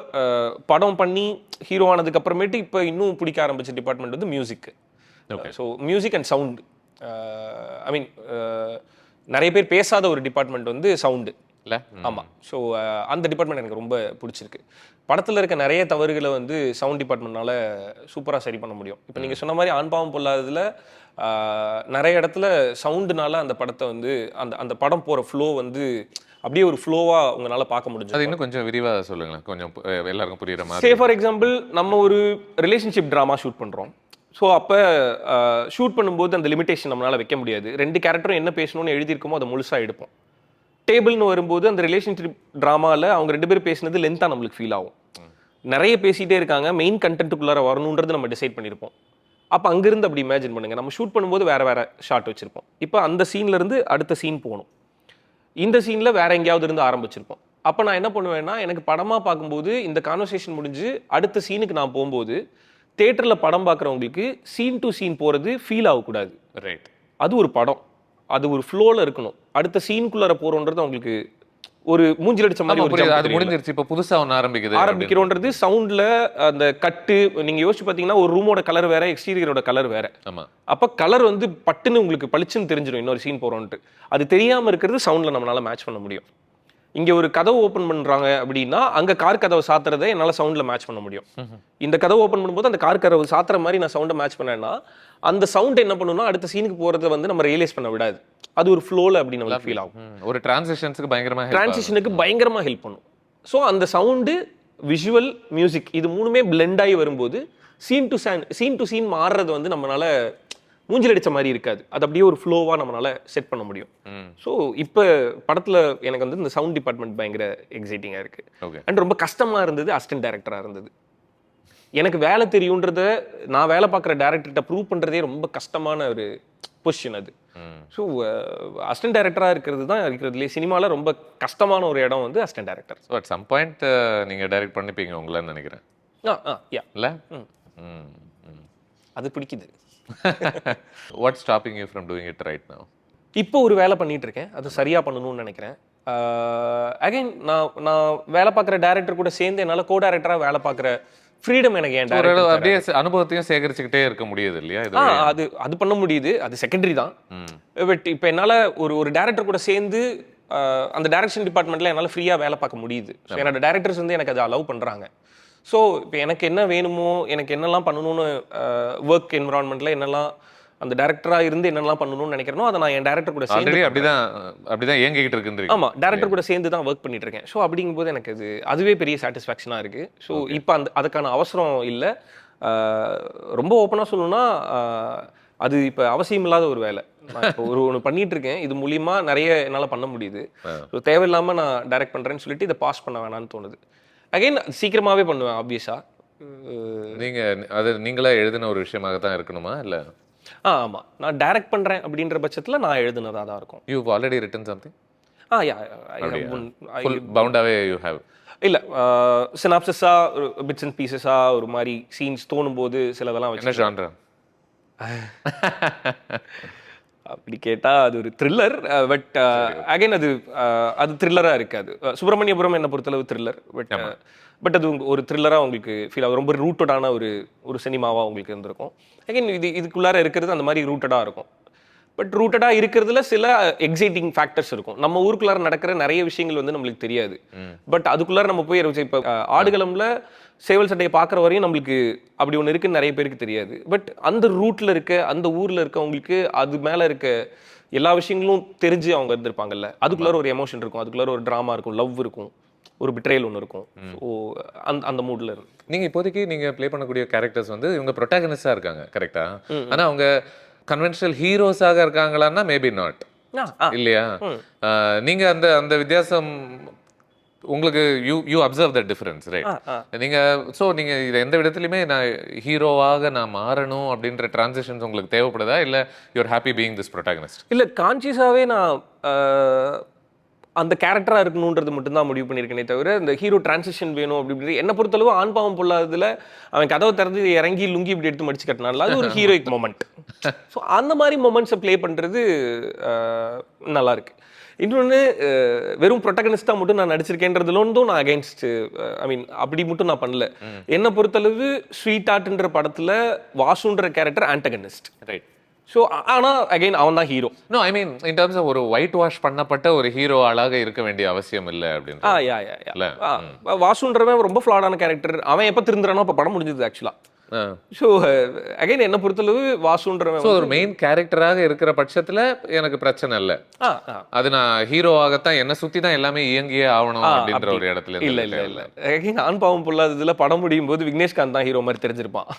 படம் பண்ணி ஹீரோ ஆனதுக்கு அப்புறமேட்டு இப்போ இன்னும் பிடிக்க ஆரம்பிச்ச டிபார்ட்மெண்ட் வந்து music. So music and sound. I mean நிறைய பேர் பேசாத ஒரு டிபார்ட்மெண்ட் வந்து சவுண்டு. ஆமாம். ஸோ அந்த டிபார்ட்மெண்ட் எனக்கு ரொம்ப பிடிச்சிருக்கு. படத்தில் இருக்க நிறைய தவறுகளை வந்து சவுண்ட் டிபார்ட்மெண்ட்னால சூப்பராக சரி பண்ண முடியும். இப்போ நீங்கள் சொன்ன மாதிரி ஆண்பாவம் பொல்லாததில் நிறைய இடத்துல சவுண்டுனால அந்த படத்தை வந்து அந்த அந்த படம் போகிற ஃப்ளோ வந்து அப்படியே ஒரு ஃப்ளோவாக உங்களால் பார்க்க முடிஞ்சு. அது இன்னும் கொஞ்சம் விரிவாக சொல்லுங்களேன், கொஞ்சம் எல்லாருக்கும் புரியுற மாதிரி. சே ஃபார் எக்ஸாம்பிள், நம்ம ஒரு ரிலேஷன்ஷிப் ட்ராமா ஷூட் பண்ணுறோம். ஸோ அப்போ ஷூட் பண்ணும்போது அந்த லிமிடேஷன் நம்மளால் வைக்க முடியாது. 2 கேரக்டரும் என்ன பேசணும்னு எழுதியிருக்கோமோ அதை முழுசாக எடுப்போம். டேபிள்னு வரும்போது அந்த ரிலேஷன்ஷிப் ட்ராமாவில் அவங்க 2 பேரும் பேசினது லென்த்தாக நம்மளுக்கு ஃபீல் ஆகும். நிறைய பேசிகிட்டே இருக்காங்க, மெயின் கண்டென்ட்டுக்குள்ளார வரணுன்றது நம்ம டிசைட் பண்ணியிருப்போம். அப்போ அங்கேருந்து அப்படி இமேஜின் பண்ணுங்கள், நம்ம ஷூட் பண்ணும்போது வேறு ஷாட் வச்சுருப்போம். இப்போ அந்த சீன்லேருந்து அடுத்த சீன் போகணும், இந்த சீனில் வேறு எங்கேயாவது இருந்து ஆரம்பிச்சிருப்போம். அப்போ நான் என்ன பண்ணுவேன்னா, எனக்கு படமாக பார்க்கும்போது இந்த கான்வர்சேஷன் முடிஞ்சு அடுத்த சீனுக்கு நான் போகும்போது தேட்டரில் படம் பார்க்குறவங்களுக்கு சீன் டு சீன் போகிறது ஃபீல் ஆகக்கூடாது. ரைட். அது ஒரு படம், அது ஒரு ஃப்ளோவில் இருக்கணும். அடுத்த சீனுக்குள்ளார போகிறோன்றது அவங்களுக்கு ஒரு மூஞ்சில் அடிச்ச மாதிரி. அது முடிஞ்சிருச்சு, இப்போ புதுசாக ஒன்று ஆரம்பிக்கிறோன்றது சவுண்டில் அந்த கட்டு. நீங்கள் யோசிச்சு பார்த்தீங்கன்னா ஒரு ரூமோட கலர் வேற, எக்ஸ்டீரியரோட கலர் வேற. ஆமாம். அப்போ கலர் வந்து பட்டுன்னு உங்களுக்கு பளிச்சுன்னு தெரிஞ்சிடும் இன்னொரு சீன் போகிறோன்ட்டு. அது தெரியாமல் இருக்கிறது சவுண்டில் நம்மளால் மேட்ச் பண்ண முடியும். இங்கே ஒரு கதவு ஓப்பன் பண்ணுறாங்க அப்படின்னா அங்கே கார் கதவை சாத்துறதை என்னால் சவுண்டில் மேட்ச் பண்ண முடியும். இந்த கதவை ஓப்பன் பண்ணும்போது அந்த கார் கதவு சாத்துற மாதிரி நான் சவுண்டை மேட்ச் பண்ணேன்னா அந்த சவுண்ட் என்ன பண்ணுன்னா அடுத்த சீனுக்கு போகிறத வந்து நம்ம ரியலைஸ் பண்ண விடாது. அது ஒரு ஃப்ளோவில் அப்படி நம்மளுக்கு ஃபீல் ஆகும். ஒரு டிரான்சிஷனுக்கு பயங்கரமாக ஹெல்ப் பண்ணும். ஸோ அந்த சவுண்டு, விஷுவல், மியூசிக் இது 3மே பிளெண்ட் ஆகி வரும்போது சீன் டு சீன் மாறுறது வந்து நம்மளால மூஞ்சில் அடித்த மாதிரி இருக்காது. அது அப்படியே ஒரு ஃப்ளோவாக நம்மளால செட் பண்ண முடியும். ஸோ இப்போ படத்தில் எனக்கு வந்து இந்த சவுண்ட் டிபார்ட்மெண்ட் பயங்கர எக்ஸைட்டிங்காக இருக்குது. அண்ட் ரொம்ப கஷ்டமாக இருந்தது அசிஸ்டன்ட் டைரக்டராக இருந்தது. எனக்கு வேலை தெரியுன்றத நான் வேலை பார்க்குற டைரக்டர்கிட்ட ப்ரூவ் பண்ணுறதே ரொம்ப கஷ்டமான ஒரு பொசிஷன் அது. ஸோ அசிஸ்டன்ட் டைரக்டராக இருக்கிறது தான் இருக்கிறதுலே சினிமாவில் ரொம்ப கஷ்டமான ஒரு இடம் வந்து assistant director. So at some point நீங்கள் டைரக்ட் பண்ணிப்பீங்க உங்களன்னு நினைக்கிறேன். யா இல்லை, அது பிடிக்குது. What's stopping you from doing it right now? இப்போ ஒரு வேலை பண்ணிட்டு இருக்கேன், அது சரியாக பண்ணணும்னு நினைக்கிறேன். அகைன் நான் வேலை பார்க்குற டைரக்டர் கூட சேர்ந்து என்னால் கோ டைரக்டராக வேலை பார்க்குற ஃப்ரீடம் எனக்கு என் டைரக்டர் அப்படியே அனுபவத்தையும் சேகரிச்சுக்கிட்டே இருக்க முடியுது இல்லையா? அது பண்ண முடியுது, அது செகண்டரி தான். பட் இப்போ என்னால் ஒரு டைரக்டர் கூட சேர்ந்து அந்த டைரக்ஷன் டிபார்ட்மெண்ட்டில் என்னால் ஃப்ரீயாக வேலை பார்க்க முடியுது. என்னோட டைரக்டர்ஸ் வந்து எனக்கு அதை அலோவ் பண்ணுறாங்க. ஸோ இப்போ எனக்கு என்ன வேணுமோ, எனக்கு என்னெல்லாம் பண்ணணும்னு ஒர்க் என்விரான்மெண்ட்டில் என்னெல்லாம் அந்த டேரக்டராக இருந்து என்னெல்லாம் பண்ணணும்னு நினைக்கிறனோ அதை நான் என் டேரக்டர் கூட சேர்ந்து அப்படிதான் இயங்கிக்கிட்டு இருக்குன்றீங்க. ஆமாம், டேரக்டர் கூட சேர்ந்து தான் ஒர்க் பண்ணிட்டு இருக்கேன். ஸோ அப்படிங்கும்போது எனக்கு அதுவே பெரிய சாட்டிஸ்ஃபேக்ஷனாக இருக்குது. ஸோ இப்போ அதுக்கான அவசரம் இல்லை. ரொம்ப ஓப்பனாக சொல்லணும்னா அது இப்போ அவசியம் இல்லாத ஒரு வேலை. நான் இப்போ ஒன்று பண்ணிட்டு இருக்கேன், இது மூலியமா நிறைய என்னால் பண்ண முடியுது. ஸோ தேவையில்லாமல் நான் டைரக்ட் பண்ணுறேன்னு சொல்லிட்டு இதை பாஸ் பண்ண வேணான்னு தோணுது. அகைன் சீக்கிரமாகவே பண்ணுவேன் ஆப்வியஸாக. நீங்களா எழுதின ஒரு விஷயமாக தான் இருக்கணுமா இல்லை? ஆமாம், நான் டைரக்ட் பண்ணுறேன் அப்படின்ற பட்சத்தில் நான் எழுதுனதாக தான் இருக்கும். You already written something? பவுண்டாகவே யூ ஹேவ் இல்லை, சினாப்சிஸாக பிட்ஸ் அண்ட் பீசஸாக ஒரு மாதிரி சீன்ஸ் தோணும் போது சிலதெல்லாம் வச்சு. என்ன ஜான்ரா? அப்படி கேட்டால் அது ஒரு த்ரில்லர். பட் அகைன் அது த்ரில்லராக இருக்காது. சுப்பிரமணியபுரம் என்னை பொறுத்தளவு த்ரில்லர். பட் அது ஒரு த்ரில்லராக உங்களுக்கு ஃபீல் ஆகும். ரொம்ப ரூட்டடான ஒரு சினிமாவாக உங்களுக்கு இருந்திருக்கும். அகைன் இதுக்குள்ளார இருக்கிறது அந்த மாதிரி ரூட்டடாக இருக்கும். பட் ரூட்டடாக இருக்கிறதுல சில எக்ஸைட்டிங் ஃபேக்டர்ஸ் இருக்கும். நம்ம ஊருக்குள்ளார நடக்கிற நிறைய விஷயங்கள் வந்து நம்மளுக்கு தெரியாது. பட் அதுக்குள்ளார நம்ம போய் இப்போ ஆடுகளம்ல சேவல் சட்டையை பார்க்குற வரையும் நம்மளுக்கு அப்படி ஒன்று இருக்குன்னு நிறைய பேருக்கு தெரியாது. பட் அந்த ரூட்டில் இருக்க அந்த ஊரில் இருக்கவங்களுக்கு அது மேலே இருக்க எல்லா விஷயங்களும் தெரிஞ்சு அவங்க இருந்திருப்பாங்கல்ல. அதுக்குள்ளார ஒரு எமோஷன் இருக்கும், அதுக்குள்ளார ஒரு ட்ராமா இருக்கும், லவ் இருக்கும், ஒரு பிட்ரேல் ஒன்று இருக்கும். ஸோ அந்த மூடில் இருக்கு. நீங்கள் இப்போதைக்கு நீங்கள் ப்ளே பண்ணக்கூடிய கேரக்டர்ஸ் வந்து இவங்க ப்ரொட்டாகனிஸ்டாக இருக்காங்க, கரெக்டாக? ஆனால் அவங்க கன்வென்ஷனல் ஹீரோஸாக இருக்காங்களான்னா மேபி நாட், இல்லையா? நீங்க அந்த அந்த வித்தியாசம் உங்களுக்கு you observe that difference, right? நீங்க ஸோ நீங்க இது எந்த விதத்துலையுமே நான் ஹீரோவாக நான் மாறணும் அப்படின்ற டிரான்சிஷன்ஸ் உங்களுக்கு தேவைப்படுதா, இல்லை you're happy being this protagonist? இல்லை, கான்சியஸாகவே நான் அந்த கேரக்டராக இருக்கணுன்றது மட்டும்தான் முடிவு பண்ணியிருக்கேனே தவிர இந்த ஹீரோ டிரான்சிஷன் வேணும் அப்படி என்னை பொறுத்தளவு ஆண் பாவம் பொல்லாததுல அவன் கதவை திறந்து இறங்கி லுங்கி இப்படி எடுத்து மடிச்சு கட்டினால அது ஒரு ஹீரோயிக் மொமெண்ட். ஸோ அந்த மாதிரி மொமெண்ட்ஸை ப்ளே பண்ணுறது நல்லா இருக்கு. இன்னொன்று, வெறும் ப்ரொட்டகனிஸ்டாக மட்டும் நான் நடிச்சிருக்கேன்றதுலோன்றும் நான் அகைன்ஸ்ட், ஐ மீன் அப்படி மட்டும் நான் பண்ணல. என்னை பொறுத்தளவு ஸ்வீட் ஆர்ட்ன்ற படத்தில் வாசுன்ற கேரக்டர் ஆன்டகனிஸ்ட், ரைட்? ஸோ ஆனால் அகைன் அவன் தான் hero. No, I mean in terms of ஒரு ஒயிட் வாஷ் பண்ணப்பட்ட ஒரு ஹீரோ ஆளாக இருக்க வேண்டிய அவசியம் இல்லை அப்படின்னு. வாசுன்றவன் ரொம்ப ஃப்ளாடான கேரக்டர். அவன் எப்போ திருந்துறானோ அப்போ படம் முடிஞ்சது ஆக்சுவலாக. ஸோ அகைன் என்ன பொறுத்தளவு வாசுன்றவன் ஒரு மெயின் கேரக்டராக இருக்கிற பட்சத்துல எனக்கு பிரச்சனை இல்லை. அது நான் ஹீரோவாகத்தான் என்ன சுத்தி தான் எல்லாமே இயங்கியே ஆகணும் அப்படின்ற ஒரு இடத்துல இல்ல இல்ல இல்ல. அகைன் ஆண் பாவம் பொல்லாததுல படம் முடியும் போது விக்னேஷ்காந்த் தான் ஹீரோ மாதிரி தெரிஞ்சிருப்பான்.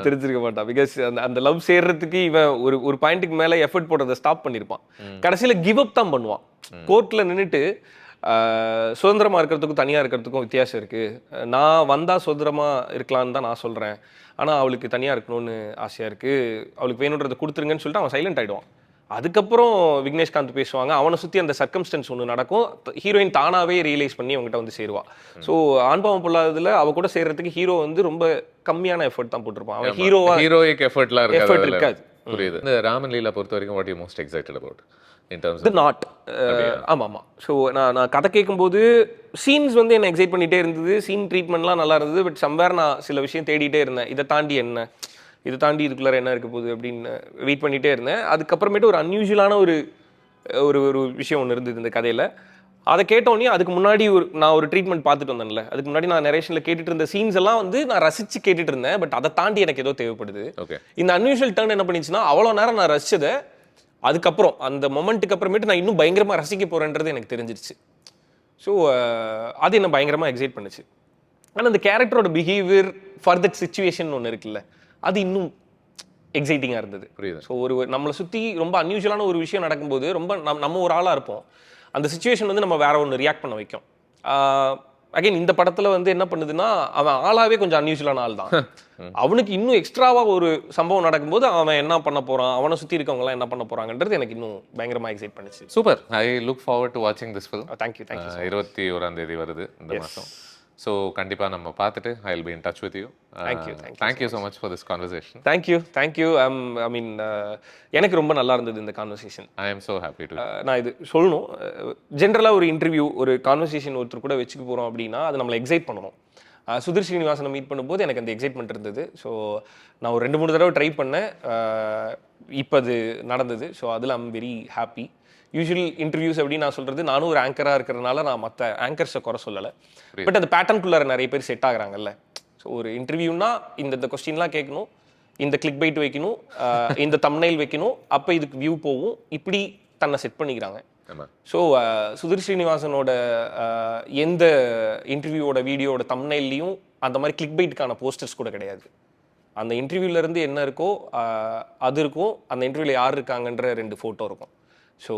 தெரிஞ்சிருக்க மாட்டான். பிகாஸ் அந்த லவ் சேர்றதுக்கு இவன் ஒரு பாயிண்ட்டுக்கு மேல எஃபர்ட் போடுறதை ஸ்டாப் பண்ணிருப்பான். கடைசியில கிவ் அப் தான் பண்ணுவான். கோர்ட்ல நின்றுட்டு சுதந்திரமாக இருக்கிறதுக்கும் தனியாக இருக்கிறதுக்கும் வித்தியாசம் இருக்குது. நான் வந்தால் சுதந்திரமாக இருக்கலான்னு தான் நான் சொல்கிறேன். ஆனால் அவளுக்கு தனியாக இருக்கணும்னு ஆசையாக இருக்குது, அவளுக்கு வேணுன்றதை கொடுத்துருங்கன்னு சொல்லிட்டு அவன் சைலண்ட் ஆகிடுவான். அதுக்கப்புறம் விக்னேஷ்காந்த் பேசுவாங்க. அவனை சுற்றி அந்த சர்க்கம்ஸ்டன்ஸ் ஒன்று நடக்கும். ஹீரோயின் தானாகவே ரியலைஸ் பண்ணி அவங்ககிட்ட வந்து சேருவான். ஸோ ஆண்பாவம் பொல்லாததில் அவ கூட சேர்றதுக்கு ஹீரோ வந்து ரொம்ப கம்மியான எஃபர்ட் தான் போட்டிருப்பான். அவன் ஹீரோயிக் எஃபர்ட்லாம் எஃபர்ட் இருக்காது. புரியுது. இந்த ராமன் லீலா பொறுத்த வரைக்கும் what you most excited about in terms of not? ஆமாம். ஸோ நான் கதை கேட்கும்போது சீன்ஸ் வந்து என்னை எக்ஸைட் பண்ணிகிட்டே இருந்தது. சீன் ட்ரீட்மெண்ட்லாம் நல்லா இருந்தது. பட் சம்வேர் நான் சில விஷயம் தேடிட்டே இருந்தேன். இதை தாண்டி என்ன, இதை தாண்டி இதுக்குள்ளார என்ன இருக்க போகுது அப்படின்னு வெயிட் பண்ணிகிட்டே இருந்தேன். அதுக்கப்புறமேட்டு ஒரு அன்யூஷுவலான ஒரு ஒரு விஷயம் ஒன்று இருந்தது இந்த கதையில். அதை கேட்டோன்னே அதுக்கு முன்னாடி நான் ஒரு ட்ரீட்மெண்ட் பார்த்துட்டு வந்தேன்ல, அதுக்கு முன்னாடி நான் நரேஷனில் கேட்டுட்டு இருந்த சீன்ஸ் எல்லாம் வந்து நான் ரசித்து கேட்டுட்டு இருந்தேன். பட் அதை தாண்டி எனக்கு ஏதோ தேவைப்படுது. இந்த அன்யூஷுவல் டர்ன் என்ன பண்ணிச்சுன்னா, அவ்வளோ நேரம் நான் ரசிச்சதை அதுக்கப்புறம் அந்த மொமெண்ட்டுக்கு அப்புறமேட்டு நான் இன்னும் பயங்கரமாக ரசிக்க போகிறேன்றது எனக்கு தெரிஞ்சிருச்சு. ஸோ அது என்ன பயங்கரமாக எக்ஸைட் பண்ணுச்சு. ஆனால் அந்த கேரக்டரோட பிஹேவியர் ஃபார் தட் சிச்சுவேஷன் ஒன்று இருக்குல்ல, அது இன்னும் எக்ஸைட்டிங்காக இருந்தது. ஸோ நம்மளை சுற்றி ரொம்ப அன்யூஷுவலான ஒரு விஷயம் நடக்கும்போது ரொம்ப நம்ம ஒரு ஆளாக இருப்போம். அந்த சிச்சுவேஷன் வந்து நம்ம வேற ஒன்று ரியாக்ட் பண்ண வைக்கும். அகைன் இந்த படத்தில் வந்து என்ன பண்ணுதுன்னா, அவன் ஆளாவே கொஞ்சம் அன்யூஷுவலான ஆள் தான். அவனுக்கு இன்னும் எக்ஸ்ட்ராவாக ஒரு சம்பவம் நடக்கும்போது அவன் என்ன பண்ண போகிறான், அவனை சுற்றி இருக்கவங்களாம் என்ன பண்ண போகிறாங்கன்றது எனக்கு இன்னும் பயங்கரமாக எக்ஸைட் பண்ணிச்சு. Super. I look forward to வாட்சிங் திஸ் ஃபிலிம். தேங்க்யூ. 21ஆம் தேதி வருது இந்த மாதம். ஸோ கண்டிப்பாக நம்ம பார்த்துட்டு I will be in touch with you. Thank you so much for this conversation. Thank you. I mean எனக்கு ரொம்ப நல்லா இருந்தது இந்த conversation. I am so happy to. நான் இது சொல்லணும், ஜென்ரலாக ஒரு இன்டர்வியூ ஒரு கான்வர்சேஷன் ஒருத்தர் கூட வச்சுக்க போகிறோம் அப்படின்னா அது நம்மளை எக்ஸைட் பண்ணணும். சுதீர் ஸ்ரீனிவாசனை மீட் பண்ணும்போது எனக்கு அந்த எக்ஸைட்மெண்ட் இருந்தது. ஸோ நான் ஒரு 2-3 தடவை ட்ரை பண்ணேன். இப்போ அது நடந்தது. ஸோ அதில் I'm very happy. Usual interviews அப்படின்னு நான் சொல்கிறது, நானும் ஒரு ஆங்கராக இருக்கிறதுனால நான் மற்ற ஆங்கர்ஸை குறை சொல்லலை. பட் அந்த பேட்டர்னுக்குள்ளார நிறைய பேர் செட் ஆகுறாங்கல்ல. ஸோ ஒரு இன்டர்வியூனா இந்த கொஸ்டின்லாம் கேட்கணும், இந்த கிளிக் பைட் வைக்கணும், இந்த தம்ப்நெயில் வைக்கணும், அப்போ இதுக்கு வியூ போகும், இப்படி தன்னை செட் பண்ணிக்கிறாங்க. ஸோ சுதீர் ஸ்ரீனிவாசனோட எந்த இன்டர்வியூவோட வீடியோட தம்ப்நெயில்லையும் அந்த மாதிரி கிளிக் பைட்டுக்கான போஸ்டர்ஸ் கூட கிடையாது. அந்த இன்டர்வியூலேருந்து என்ன இருக்கோ அது இருக்கும். அந்த இன்டர்வியூவில் யார் இருக்காங்கன்ற 2 ஃபோட்டோ இருக்கும். So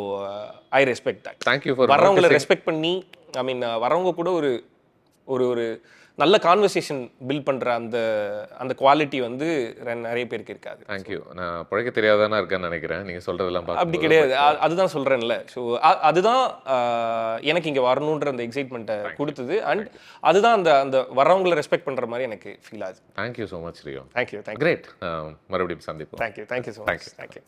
I respect that. Thank you for வரவங்களை ரெஸ்பெக்ட் பண்ணி, ஐ மீன் வரவங்க கூட ஒரு ஒரு நல்ல கான்வர்சேஷன் பில்ட் பண்ணுற அந்த குவாலிட்டி வந்து நிறைய பேருக்கு இருக்காது. தேங்க்யூ. நான் பிழைக்க தெரியாதானா இருக்கேன்னு நினைக்கிறேன் நீங்கள் சொல்கிறதெல்லாம் பார்த்து. அப்படி கிடையாது, அதுதான் சொல்கிறேன்ல. ஸோ அதுதான் எனக்கு இங்கே வரணுன்ற அந்த எக்ஸைட்மெண்ட்டை கொடுத்தது. அண்ட் அதுதான் அந்த வரவங்களை ரெஸ்பெக்ட் பண்ணுற மாதிரி எனக்கு ஃபீல் ஆகுது. Thank you so much Rio. Thank you. Great. மறுபடியும் சந்திப்போம். Thank you so much. தேங்க்யூ.